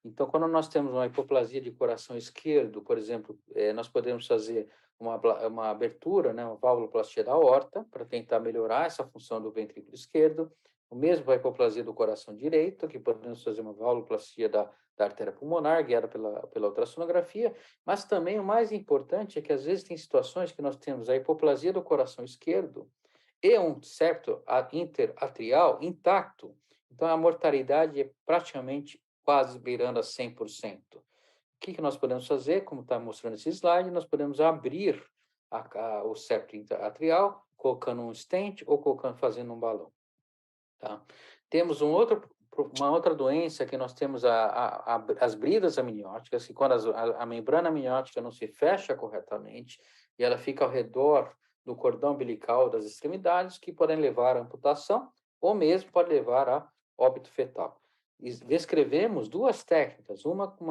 Então, quando nós temos uma hipoplasia de coração esquerdo, por exemplo, nós podemos fazer uma abertura, né, uma valvuloplastia da aorta, para tentar melhorar essa função do ventrículo esquerdo. O mesmo para a hipoplasia do coração direito, que podemos fazer uma valvuloplastia da artéria pulmonar, guiada pela ultrassonografia, mas também o mais importante é que às vezes tem situações que nós temos a hipoplasia do coração esquerdo e um septo interatrial intacto. Então, a mortalidade é praticamente quase beirando a 100%. O que nós podemos fazer? Como está mostrando esse slide, nós podemos abrir o septo interatrial, colocando um stent ou fazendo um balão. Tá? Temos uma outra doença que nós temos as bridas amnióticas, que quando a membrana amniótica não se fecha corretamente e ela fica ao redor do cordão umbilical das extremidades, que podem levar à amputação ou mesmo pode levar a óbito fetal. E descrevemos duas técnicas, uma com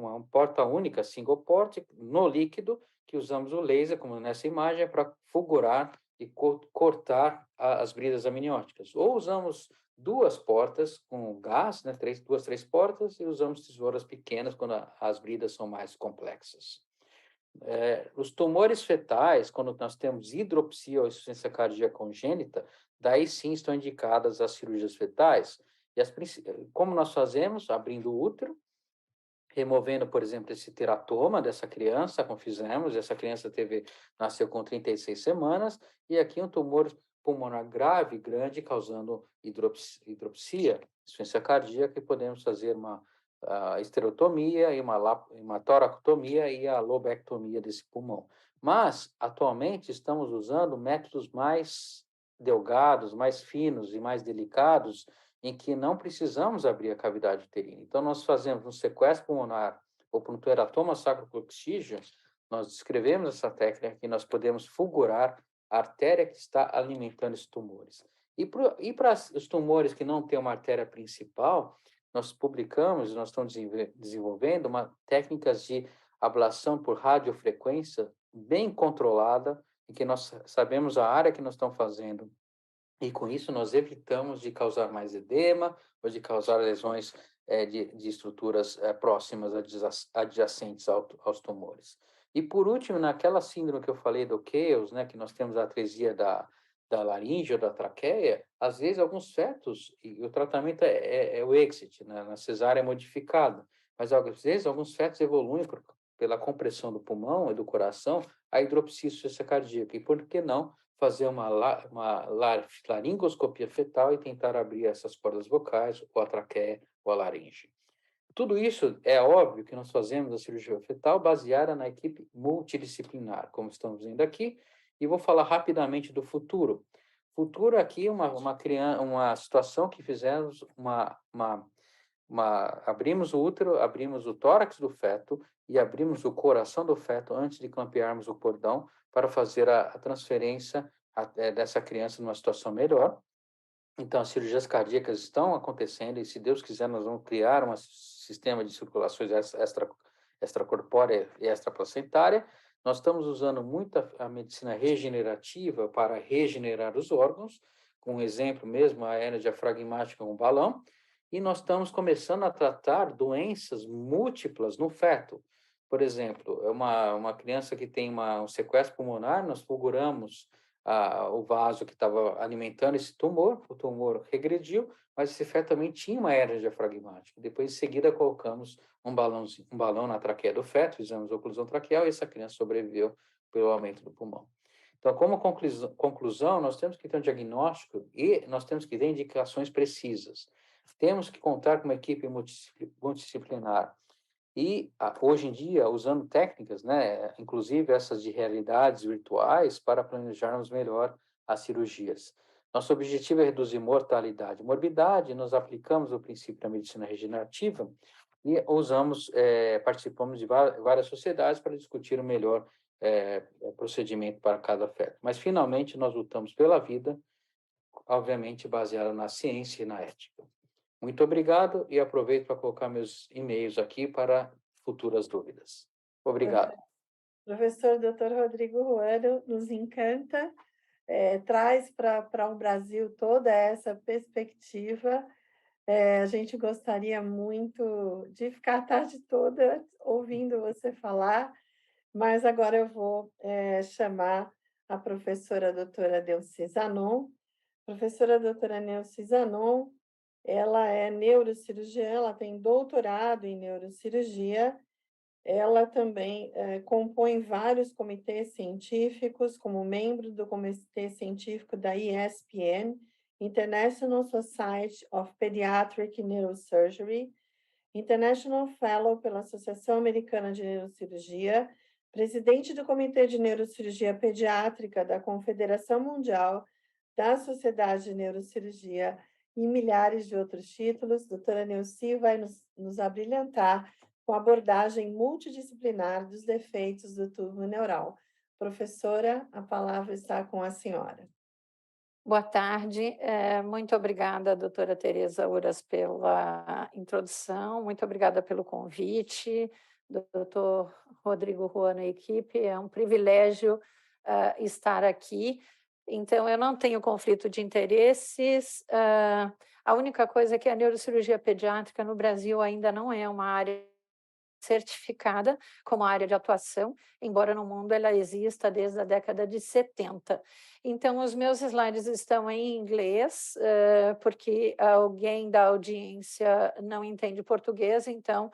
uma porta única, single port, no líquido, que usamos o laser, como nessa imagem, para fulgurar e cortar as bridas amnióticas. Ou usamos duas portas com gás, né, duas, três portas, e usamos tesouras pequenas quando as bridas são mais complexas. Os tumores fetais, quando nós temos hidropsia ou insuficiência cardíaca congênita, daí sim estão indicadas as cirurgias fetais. E como nós fazemos? Abrindo o útero, removendo, por exemplo, esse teratoma dessa criança, como fizemos, essa criança nasceu com 36 semanas, e aqui um tumor pulmonar grave, grande, causando hidropsia, insuficiência cardíaca, e podemos fazer uma esterotomia, e uma toracotomia e a lobectomia desse pulmão. Mas, atualmente, estamos usando métodos mais delgados, mais finos e mais delicados, em que não precisamos abrir a cavidade uterina. Então, nós fazemos um sequestro pulmonar ou para um teratoma sacrococcígeo, nós descrevemos essa técnica que nós podemos fulgurar a artéria que está alimentando esses tumores. E para os tumores que não têm uma artéria principal, nós estamos desenvolvendo técnicas de ablação por radiofrequência bem controlada, em que nós sabemos a área que nós estamos fazendo. E com isso nós evitamos de causar mais edema ou de causar lesões de estruturas próximas adjacentes aos tumores. E por último, naquela síndrome que eu falei do Chaos, né, que nós temos a atresia da laringe ou da traqueia, às vezes alguns fetos, e o tratamento é o exit, né, na cesárea modificada, mas às vezes alguns fetos evoluem pela compressão do pulmão e do coração a hidropsia e insuficiência cardíaca. E por que não fazer uma laringoscopia fetal e tentar abrir essas cordas vocais, ou a traqueia, ou a laringe. Tudo isso é óbvio que nós fazemos a cirurgia fetal baseada na equipe multidisciplinar, como estamos vendo aqui, e vou falar rapidamente do futuro. Futuro aqui é uma situação que fizemos abrimos o útero, abrimos o tórax do feto e abrimos o coração do feto antes de clampearmos o cordão para fazer a transferência dessa criança numa situação melhor. Então, as cirurgias cardíacas estão acontecendo e, se Deus quiser, nós vamos criar um sistema de circulações extracorpórea e extraplacentária. Nós estamos usando muito a medicina regenerativa para regenerar os órgãos, com um exemplo mesmo, a hérnia diafragmática com balão, e nós estamos começando a tratar doenças múltiplas no feto. Por exemplo, uma criança que tem um sequestro pulmonar, nós fulguramos o vaso que estava alimentando esse tumor, o tumor regrediu, mas esse feto também tinha uma hérnia diafragmática. Depois, em seguida, colocamos um balão na traqueia do feto, fizemos oclusão traqueal e essa criança sobreviveu pelo aumento do pulmão. Então, como conclusão, nós temos que ter um diagnóstico e nós temos que ter indicações precisas. Temos que contar com uma equipe multidisciplinar. E, hoje em dia, usando técnicas, né, inclusive essas de realidades virtuais, para planejarmos melhor as cirurgias. Nosso objetivo é reduzir mortalidade e morbidade, nós aplicamos o princípio da medicina regenerativa e participamos de várias sociedades para discutir o melhor procedimento para cada feto. Mas, finalmente, nós lutamos pela vida, obviamente baseada na ciência e na ética. Muito obrigado e aproveito para colocar meus e-mails aqui para futuras dúvidas. Obrigado. Professor Dr. Rodrigo Ruano, nos encanta, traz para o Brasil toda essa perspectiva. A gente gostaria muito de ficar a tarde toda ouvindo você falar, mas agora eu vou chamar a professora doutora Delcy Zanon. Professora doutora Delcy Zanon, ela é neurocirurgiã, ela tem doutorado em neurocirurgia, ela também compõe vários comitês científicos, como membro do comitê científico da ISPN, International Society of Pediatric Neurosurgery, International Fellow pela Associação Americana de Neurocirurgia, presidente do Comitê de Neurocirurgia Pediátrica da Confederação Mundial da Sociedade de Neurocirurgia e milhares de outros títulos. Doutora Delcy vai nos abrilhantar com a abordagem multidisciplinar dos defeitos do tubo neural. Professora, a palavra está com a senhora. Boa tarde, muito obrigada, doutora Tereza Uras, pela introdução, muito obrigada pelo convite, doutor Rodrigo Ruano e equipe, é um privilégio estar aqui. Então, eu não tenho conflito de interesses, a única coisa é que a neurocirurgia pediátrica no Brasil ainda não é uma área certificada como área de atuação, embora no mundo ela exista desde a década de 70. Então, os meus slides estão em inglês, porque alguém da audiência não entende português, então,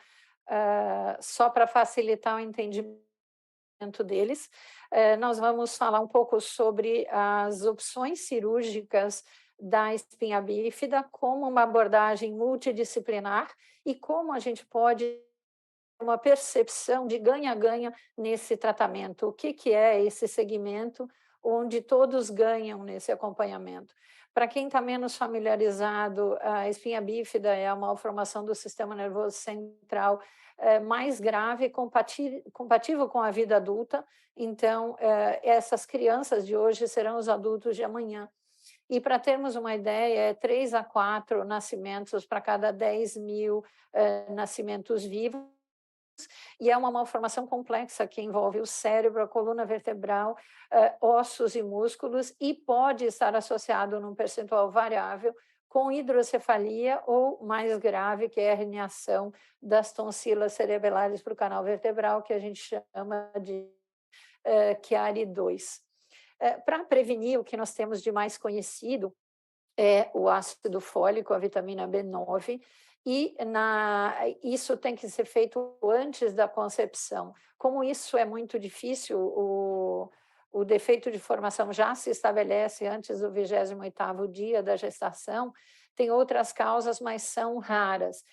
só para facilitar o entendimento deles, nós vamos falar um pouco sobre as opções cirúrgicas da espinha bífida, como uma abordagem multidisciplinar e como a gente pode uma percepção de ganha-ganha nesse tratamento. O que é esse segmento onde todos ganham nesse acompanhamento? Para quem está menos familiarizado, a espinha bífida é a malformação do sistema nervoso central mais grave, compatível com a vida adulta. Então, essas crianças de hoje serão os adultos de amanhã. E para termos uma ideia, é 3 a 4 nascimentos para cada 10 mil nascimentos vivos. E é uma malformação complexa que envolve o cérebro, a coluna vertebral, ossos e músculos, e pode estar associado num percentual variável com hidrocefalia ou, mais grave, que é a herniação das tonsilas cerebelares para o canal vertebral, que a gente chama de Chiari 2. Para prevenir, o que nós temos de mais conhecido é o ácido fólico, a vitamina B9, e isso tem que ser feito antes da concepção. Como isso é muito difícil, o defeito de formação já se estabelece antes do 28º dia da gestação, tem outras causas, mas são raras.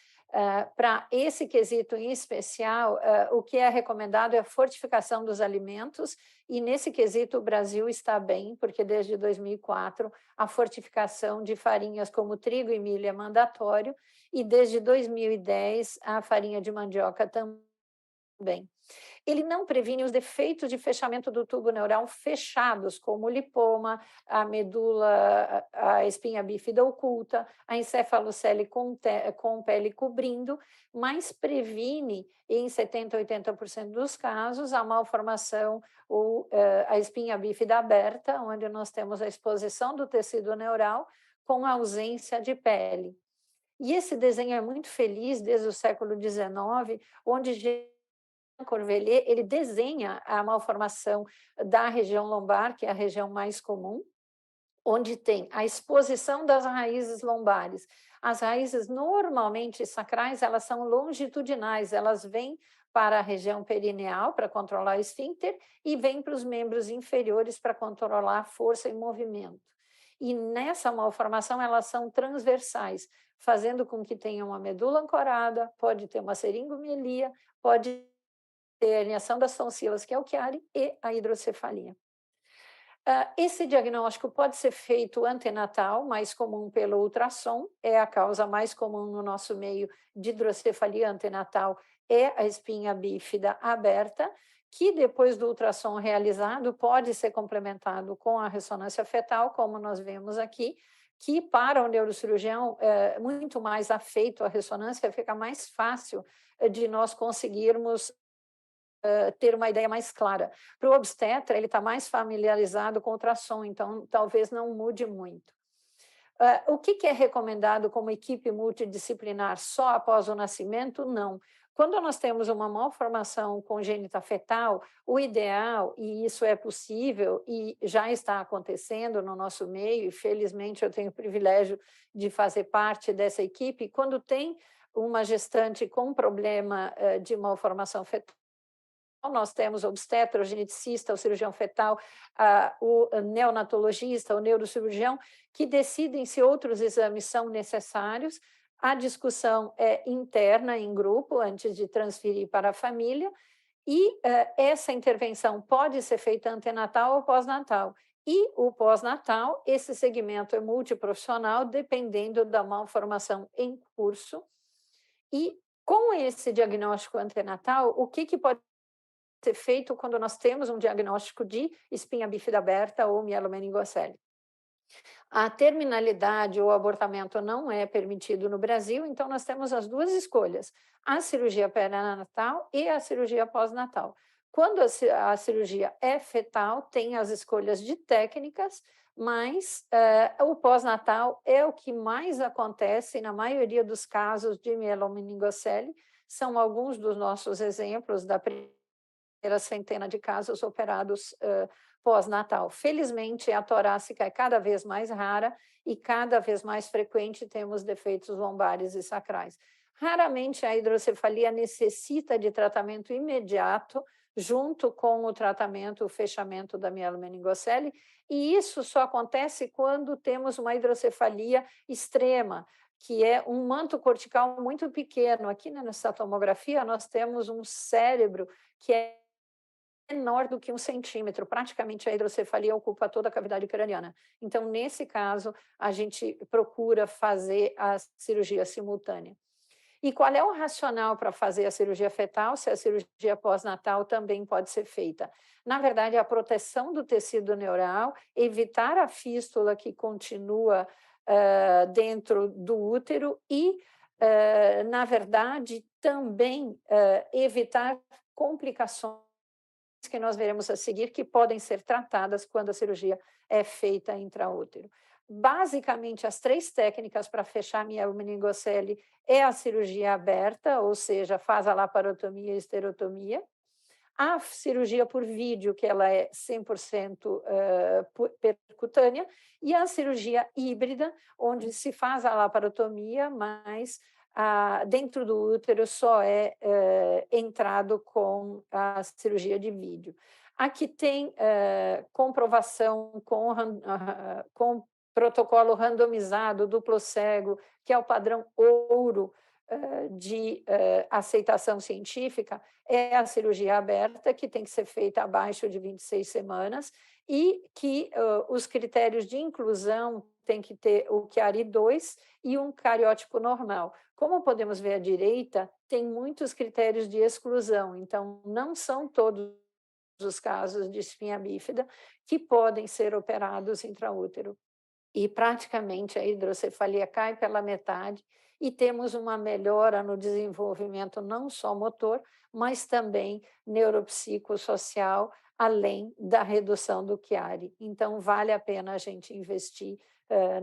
Para esse quesito em especial, o que é recomendado é a fortificação dos alimentos, e nesse quesito o Brasil está bem, porque desde 2004 a fortificação de farinhas como trigo e milho é mandatório, e desde 2010 a farinha de mandioca também. Ele não previne os defeitos de fechamento do tubo neural fechados, como o lipoma, a medula, a espinha bífida oculta, a encefalocele com pele cobrindo, mas previne, em 70% a 80% dos casos, a malformação ou a espinha bífida aberta, onde nós temos a exposição do tecido neural com ausência de pele. E esse desenho é muito feliz desde o século XIX, onde Corvellier, ele desenha a malformação da região lombar, que é a região mais comum, onde tem a exposição das raízes lombares. As raízes normalmente sacrais, elas são longitudinais, elas vêm para a região perineal, para controlar o esfíncter, e vem para os membros inferiores para controlar a força e movimento. E nessa malformação, elas são transversais, fazendo com que tenha uma medula ancorada, pode ter uma seringomelia, pode ter herniação das tonsilas, que é o Chiari, e a hidrocefalia. Esse diagnóstico pode ser feito antenatal, mais comum pelo ultrassom, é a causa mais comum no nosso meio de hidrocefalia antenatal, é a espinha bífida aberta, que depois do ultrassom realizado pode ser complementado com a ressonância fetal, como nós vemos aqui, que para o neurocirurgião é muito mais afeito à ressonância, fica mais fácil de nós conseguirmos ter uma ideia mais clara. Para o obstetra, ele está mais familiarizado com o ultrassom, então talvez não mude muito. O que é recomendado como equipe multidisciplinar só após o nascimento? Não. Quando nós temos uma malformação congênita fetal, o ideal, e isso é possível e já está acontecendo no nosso meio, e felizmente eu tenho o privilégio de fazer parte dessa equipe, quando tem uma gestante com problema de malformação fetal, nós temos o obstetra, o geneticista, o cirurgião fetal, o neonatologista, o neurocirurgião, que decidem se outros exames são necessários. A discussão é interna, em grupo, antes de transferir para a família, e essa intervenção pode ser feita antenatal ou pós-natal. E o pós-natal, esse segmento é multiprofissional, dependendo da malformação em curso. E com esse diagnóstico antenatal, o que pode ser feito quando nós temos um diagnóstico de espinha bífida aberta ou mielomeningocele? A terminalidade ou abortamento não é permitido no Brasil, então nós temos as duas escolhas, a cirurgia perinatal e a cirurgia pós-natal. Quando a cirurgia é fetal, tem as escolhas de técnicas, mas o pós-natal é o que mais acontece na maioria dos casos de mielomeningocele, são alguns dos nossos exemplos da primeira centena de casos operados pós-natal. Felizmente, a torácica é cada vez mais rara e cada vez mais frequente temos defeitos lombares e sacrais. Raramente a hidrocefalia necessita de tratamento imediato, junto com o tratamento, o fechamento da mielomeningocele, e isso só acontece quando temos uma hidrocefalia extrema, que é um manto cortical muito pequeno. Aqui nessa tomografia nós temos um cérebro que é menor do que 1 centímetro, praticamente a hidrocefalia ocupa toda a cavidade craniana. Então, nesse caso, a gente procura fazer a cirurgia simultânea. E qual é o racional para fazer a cirurgia fetal, se a cirurgia pós-natal também pode ser feita? Na verdade, a proteção do tecido neural, evitar a fístula que continua dentro do útero e, na verdade, também evitar complicações que nós veremos a seguir, que podem ser tratadas quando a cirurgia é feita intraútero. Basicamente, as 3 técnicas para fechar a mielomeningocele é a cirurgia aberta, ou seja, faz a laparotomia e esterotomia, a cirurgia por vídeo, que ela é 100% percutânea, e a cirurgia híbrida, onde se faz a laparotomia, mas dentro do útero só é entrado com a cirurgia de vídeo. Aqui tem comprovação com protocolo randomizado, duplo cego, que é o padrão ouro de aceitação científica, é a cirurgia aberta, que tem que ser feita abaixo de 26 semanas, e que os critérios de inclusão tem que ter o Chiari 2 e um cariótipo normal. Como podemos ver à direita, tem muitos critérios de exclusão, então não são todos os casos de espinha bífida que podem ser operados intraútero. E praticamente a hidrocefalia cai pela metade e temos uma melhora no desenvolvimento não só motor, mas também neuropsicossocial, além da redução do Chiari. Então, vale a pena a gente investir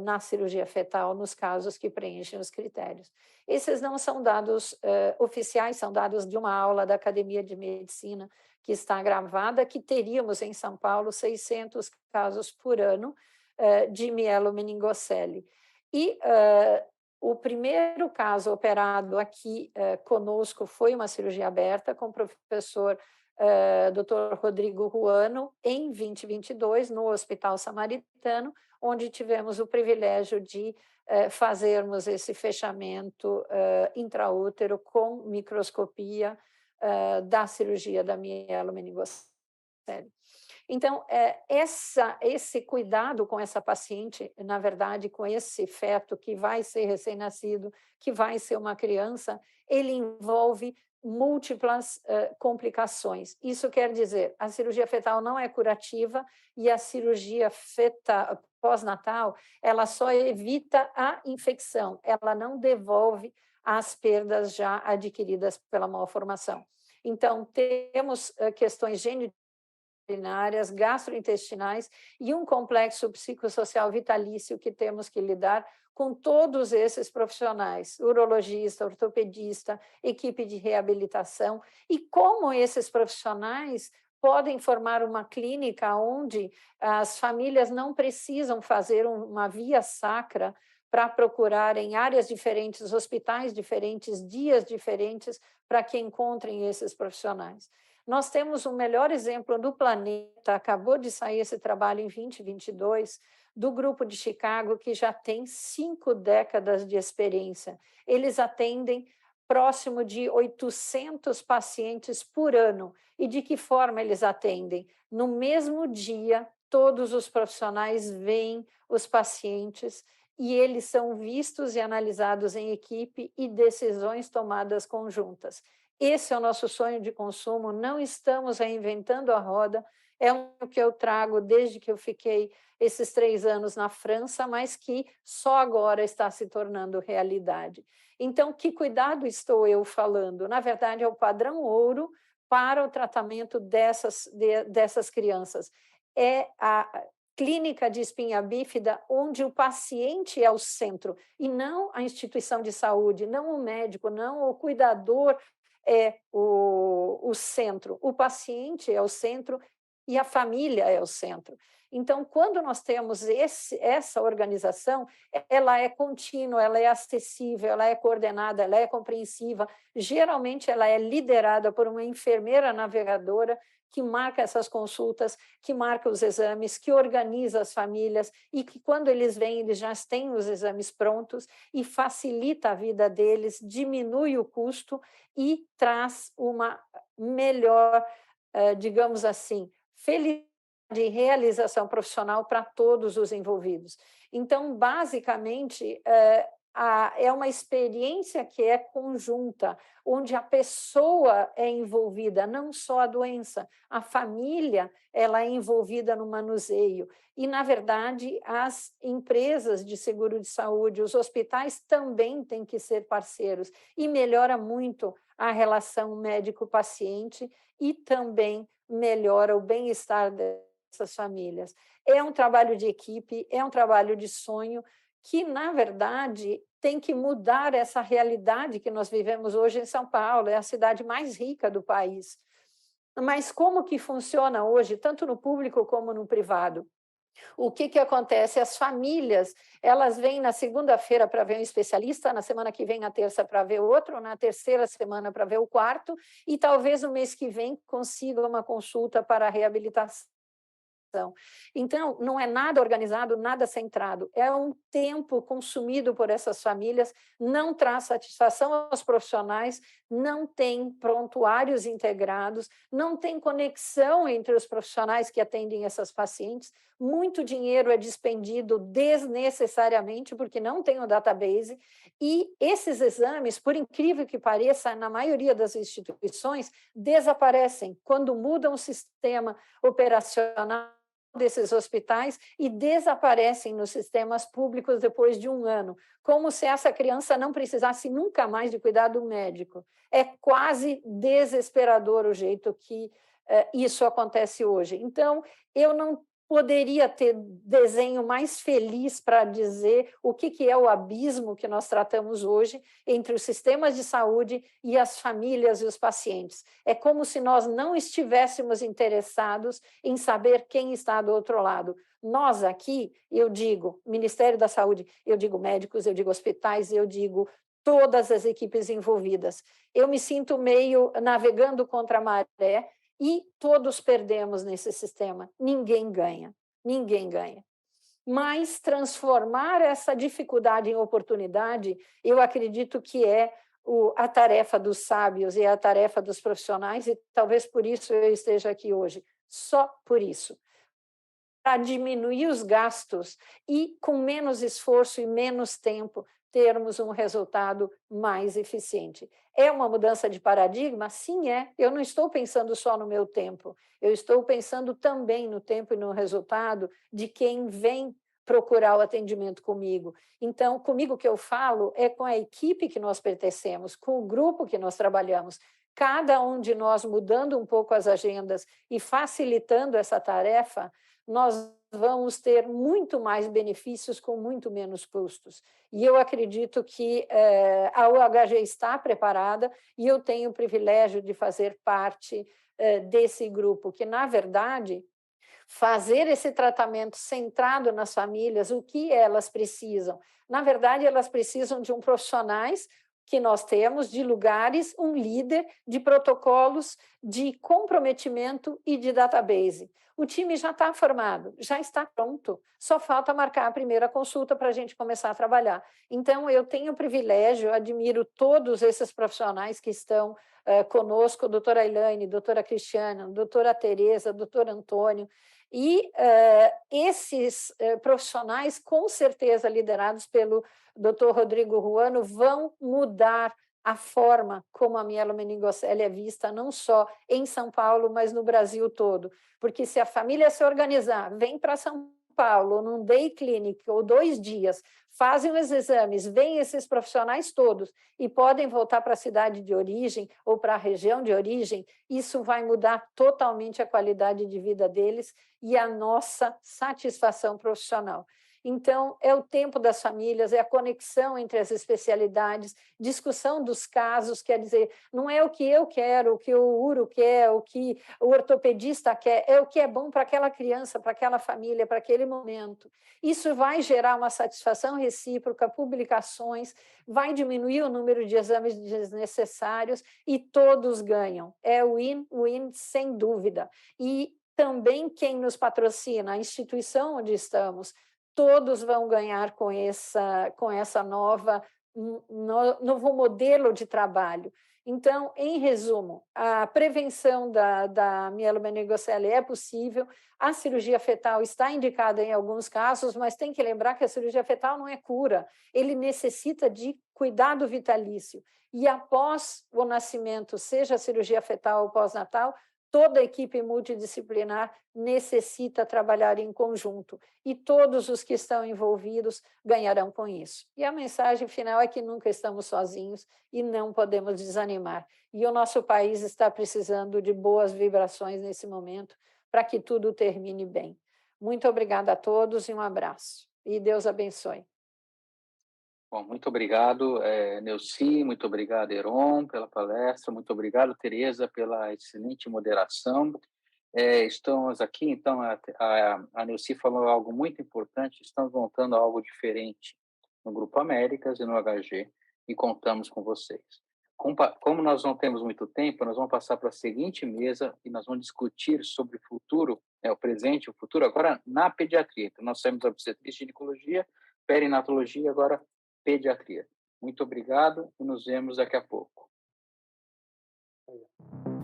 na cirurgia fetal nos casos que preenchem os critérios. Esses não são dados oficiais, são dados de uma aula da Academia de Medicina que está gravada, que teríamos em São Paulo 600 casos por ano de mielomeningocele. E O primeiro caso operado aqui conosco foi uma cirurgia aberta com o professor Dr. Rodrigo Ruano, em 2022, no Hospital Samaritano, onde tivemos o privilégio de fazermos esse fechamento intraútero com microscopia da cirurgia da mielomeningocele. Então, esse cuidado com essa paciente, na verdade, com esse feto que vai ser recém-nascido, que vai ser uma criança, ele envolve múltiplas complicações. Isso quer dizer, a cirurgia fetal não é curativa e a cirurgia pós-natal, ela só evita a infecção, ela não devolve as perdas já adquiridas pela malformação. Então, temos questões urinárias, gastrointestinais e um complexo psicossocial vitalício que temos que lidar com todos esses profissionais, urologista, ortopedista, equipe de reabilitação, e como esses profissionais podem formar uma clínica onde as famílias não precisam fazer uma via sacra para procurar em áreas diferentes, hospitais diferentes, dias diferentes, para que encontrem esses profissionais. Nós temos o melhor exemplo do planeta, acabou de sair esse trabalho em 2022, do grupo de Chicago, que já tem 5 décadas de experiência. Eles atendem próximo de 800 pacientes por ano. E de que forma eles atendem? No mesmo dia, todos os profissionais veem os pacientes e eles são vistos e analisados em equipe e decisões tomadas conjuntas. Esse é o nosso sonho de consumo, não estamos reinventando a roda, é o que eu trago desde que eu fiquei esses 3 anos na França, mas que só agora está se tornando realidade. Então, que cuidado estou eu falando? Na verdade, é o padrão ouro para o tratamento dessas crianças. É a clínica de espinha bífida, onde o paciente é o centro, e não a instituição de saúde, não o médico, não o cuidador é o centro, o paciente é o centro e a família é o centro. Então, quando nós temos essa organização, ela é contínua, ela é acessível, ela é coordenada, ela é compreensiva. Geralmente, ela é liderada por uma enfermeira navegadora que marca essas consultas, que marca os exames, que organiza as famílias e que, quando eles vêm, eles já têm os exames prontos e facilita a vida deles, diminui o custo e traz uma melhor, digamos assim, felicidade e realização profissional para todos os envolvidos. Então, basicamente, é uma experiência que é conjunta, onde a pessoa é envolvida, não só a doença, a família ela é envolvida no manuseio. E, na verdade, as empresas de seguro de saúde, os hospitais também têm que ser parceiros, e melhora muito a relação médico-paciente e também melhora o bem-estar dessas famílias. É um trabalho de equipe, é um trabalho de sonho, que, na verdade, tem que mudar essa realidade que nós vivemos hoje em São Paulo, é a cidade mais rica do país. Mas como que funciona hoje, tanto no público como no privado? O que acontece? As famílias, elas vêm na segunda-feira para ver um especialista, na semana que vem, na terça, para ver outro, na terceira semana para ver o quarto, e talvez no mês que vem consiga uma consulta para a reabilitação. Então, não é nada organizado, nada centrado. É um tempo consumido por essas famílias, não traz satisfação aos profissionais, não tem prontuários integrados, não tem conexão entre os profissionais que atendem essas pacientes. Muito dinheiro é despendido desnecessariamente, porque não tem o database. E esses exames, por incrível que pareça, na maioria das instituições, desaparecem quando mudam o sistema operacional desses hospitais e desaparecem nos sistemas públicos depois de 1 ano, como se essa criança não precisasse nunca mais de cuidado médico. É quase desesperador o jeito que isso acontece hoje. Então, eu não poderia ter desenho mais feliz para dizer o que é o abismo que nós tratamos hoje entre os sistemas de saúde e as famílias e os pacientes. É como se nós não estivéssemos interessados em saber quem está do outro lado. Nós aqui, eu digo Ministério da Saúde, eu digo médicos, eu digo hospitais, eu digo todas as equipes envolvidas. Eu me sinto meio navegando contra a maré e todos perdemos nesse sistema. Ninguém ganha, ninguém ganha. Mas transformar essa dificuldade em oportunidade, eu acredito que é a tarefa dos sábios e a tarefa dos profissionais, e talvez por isso eu esteja aqui hoje, só por isso. Para diminuir os gastos e, com menos esforço e menos tempo, termos um resultado mais eficiente. É uma mudança de paradigma? Sim, é. Eu não estou pensando só no meu tempo, eu estou pensando também no tempo e no resultado de quem vem procurar o atendimento comigo. Então, comigo que eu falo é com a equipe que nós pertencemos, com o grupo que nós trabalhamos. Cada um de nós mudando um pouco as agendas e facilitando essa tarefa, nós vamos ter muito mais benefícios com muito menos custos. E eu acredito que a UHG está preparada e eu tenho o privilégio de fazer parte desse grupo, que, na verdade, fazer esse tratamento centrado nas famílias, o que elas precisam. Na verdade, elas precisam de profissionais que nós temos, de lugares, um líder, de protocolos, de comprometimento e de database. O time já está formado, já está pronto, só falta marcar a primeira consulta para a gente começar a trabalhar. Então, eu tenho o privilégio, admiro todos esses profissionais que estão conosco, a doutora Elaine, a doutora Cristiana, a doutora Tereza, o doutor Antônio, e esses profissionais, com certeza liderados pelo Dr. Rodrigo Ruano, vão mudar a forma como a mielomeningocele é vista, não só em São Paulo, mas no Brasil todo. Porque se a família se organizar, vem para São Paulo, num day clinic, ou 2 dias, fazem os exames, vêm esses profissionais todos e podem voltar para a cidade de origem ou para a região de origem, isso vai mudar totalmente a qualidade de vida deles e a nossa satisfação profissional. Então, é o tempo das famílias, é a conexão entre as especialidades, discussão dos casos, quer dizer, não é o que eu quero, o que o uro quer, o que o ortopedista quer, é o que é bom para aquela criança, para aquela família, para aquele momento. Isso vai gerar uma satisfação recíproca, publicações, vai diminuir o número de exames desnecessários e todos ganham. É win-win, sem dúvida. E também quem nos patrocina, a instituição onde estamos, todos vão ganhar com essa novo modelo de trabalho. Então, em resumo, a prevenção da mielomeningocele é possível, a cirurgia fetal está indicada em alguns casos, mas tem que lembrar que a cirurgia fetal não é cura, ele necessita de cuidado vitalício. E após o nascimento, seja a cirurgia fetal ou pós-natal, toda a equipe multidisciplinar necessita trabalhar em conjunto e todos os que estão envolvidos ganharão com isso. E a mensagem final é que nunca estamos sozinhos e não podemos desanimar. E o nosso país está precisando de boas vibrações nesse momento para que tudo termine bem. Muito obrigada a todos e um abraço. E Deus abençoe. Bom, muito obrigado, Neuci, muito obrigado, Heron, pela palestra, muito obrigado, Tereza, pela excelente moderação. Estamos aqui, então, a Neuci falou algo muito importante, estamos montando algo diferente no Grupo Américas e no HG, e contamos com vocês. Como nós não temos muito tempo, nós vamos passar para a seguinte mesa e nós vamos discutir sobre o futuro, o presente e o futuro, agora na pediatria. Então, nós temos obstetrícia, ginecologia, perinatologia, agora pediatria. Muito obrigado e nos vemos daqui a pouco.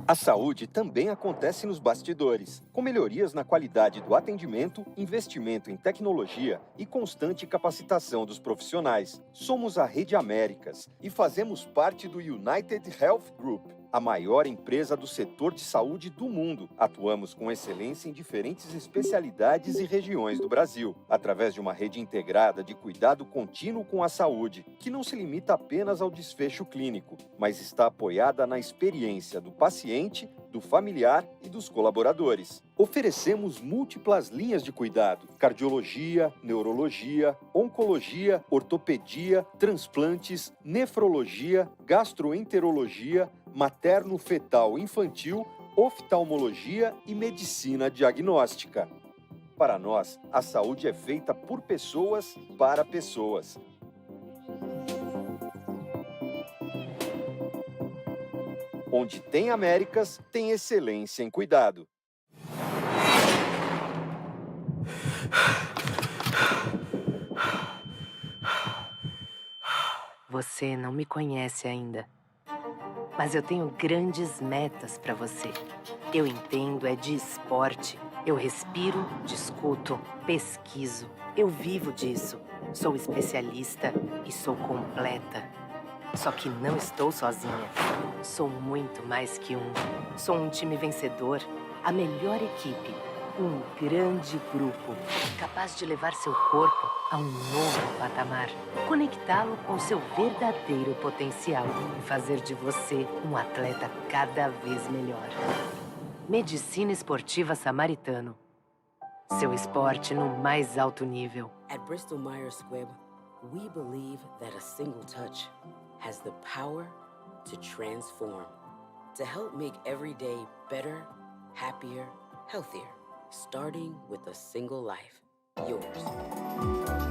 A saúde também acontece nos bastidores, com melhorias na qualidade do atendimento, investimento em tecnologia e constante capacitação dos profissionais. Somos a Rede Américas e fazemos parte do United Health Group, a maior empresa do setor de saúde do mundo. Atuamos com excelência em diferentes especialidades e regiões do Brasil, através de uma rede integrada de cuidado contínuo com a saúde, que não se limita apenas ao desfecho clínico, mas está apoiada na experiência do paciente, do familiar e dos colaboradores. Oferecemos múltiplas linhas de cuidado: cardiologia, neurologia, oncologia, ortopedia, transplantes, nefrologia, gastroenterologia, materno-fetal infantil, oftalmologia e medicina diagnóstica. Para nós, a saúde é feita por pessoas para pessoas. Onde tem Américas, tem excelência em cuidado. Você não me conhece ainda, mas eu tenho grandes metas para você. Eu entendo de esporte. Eu respiro, discuto, pesquiso. Eu vivo disso. Sou especialista e sou completa. Só que não estou sozinha. Sou muito mais que um. Sou um time vencedor, a melhor equipe, um grande grupo, capaz de levar seu corpo a um novo patamar, conectá-lo com seu verdadeiro potencial e fazer de você um atleta cada vez melhor. Medicina Esportiva Samaritano. Seu esporte no mais alto nível. At Bristol Myers Squibb, we believe that a single touch has the power to transform, to help make every day better, happier, healthier, starting with a single life, yours.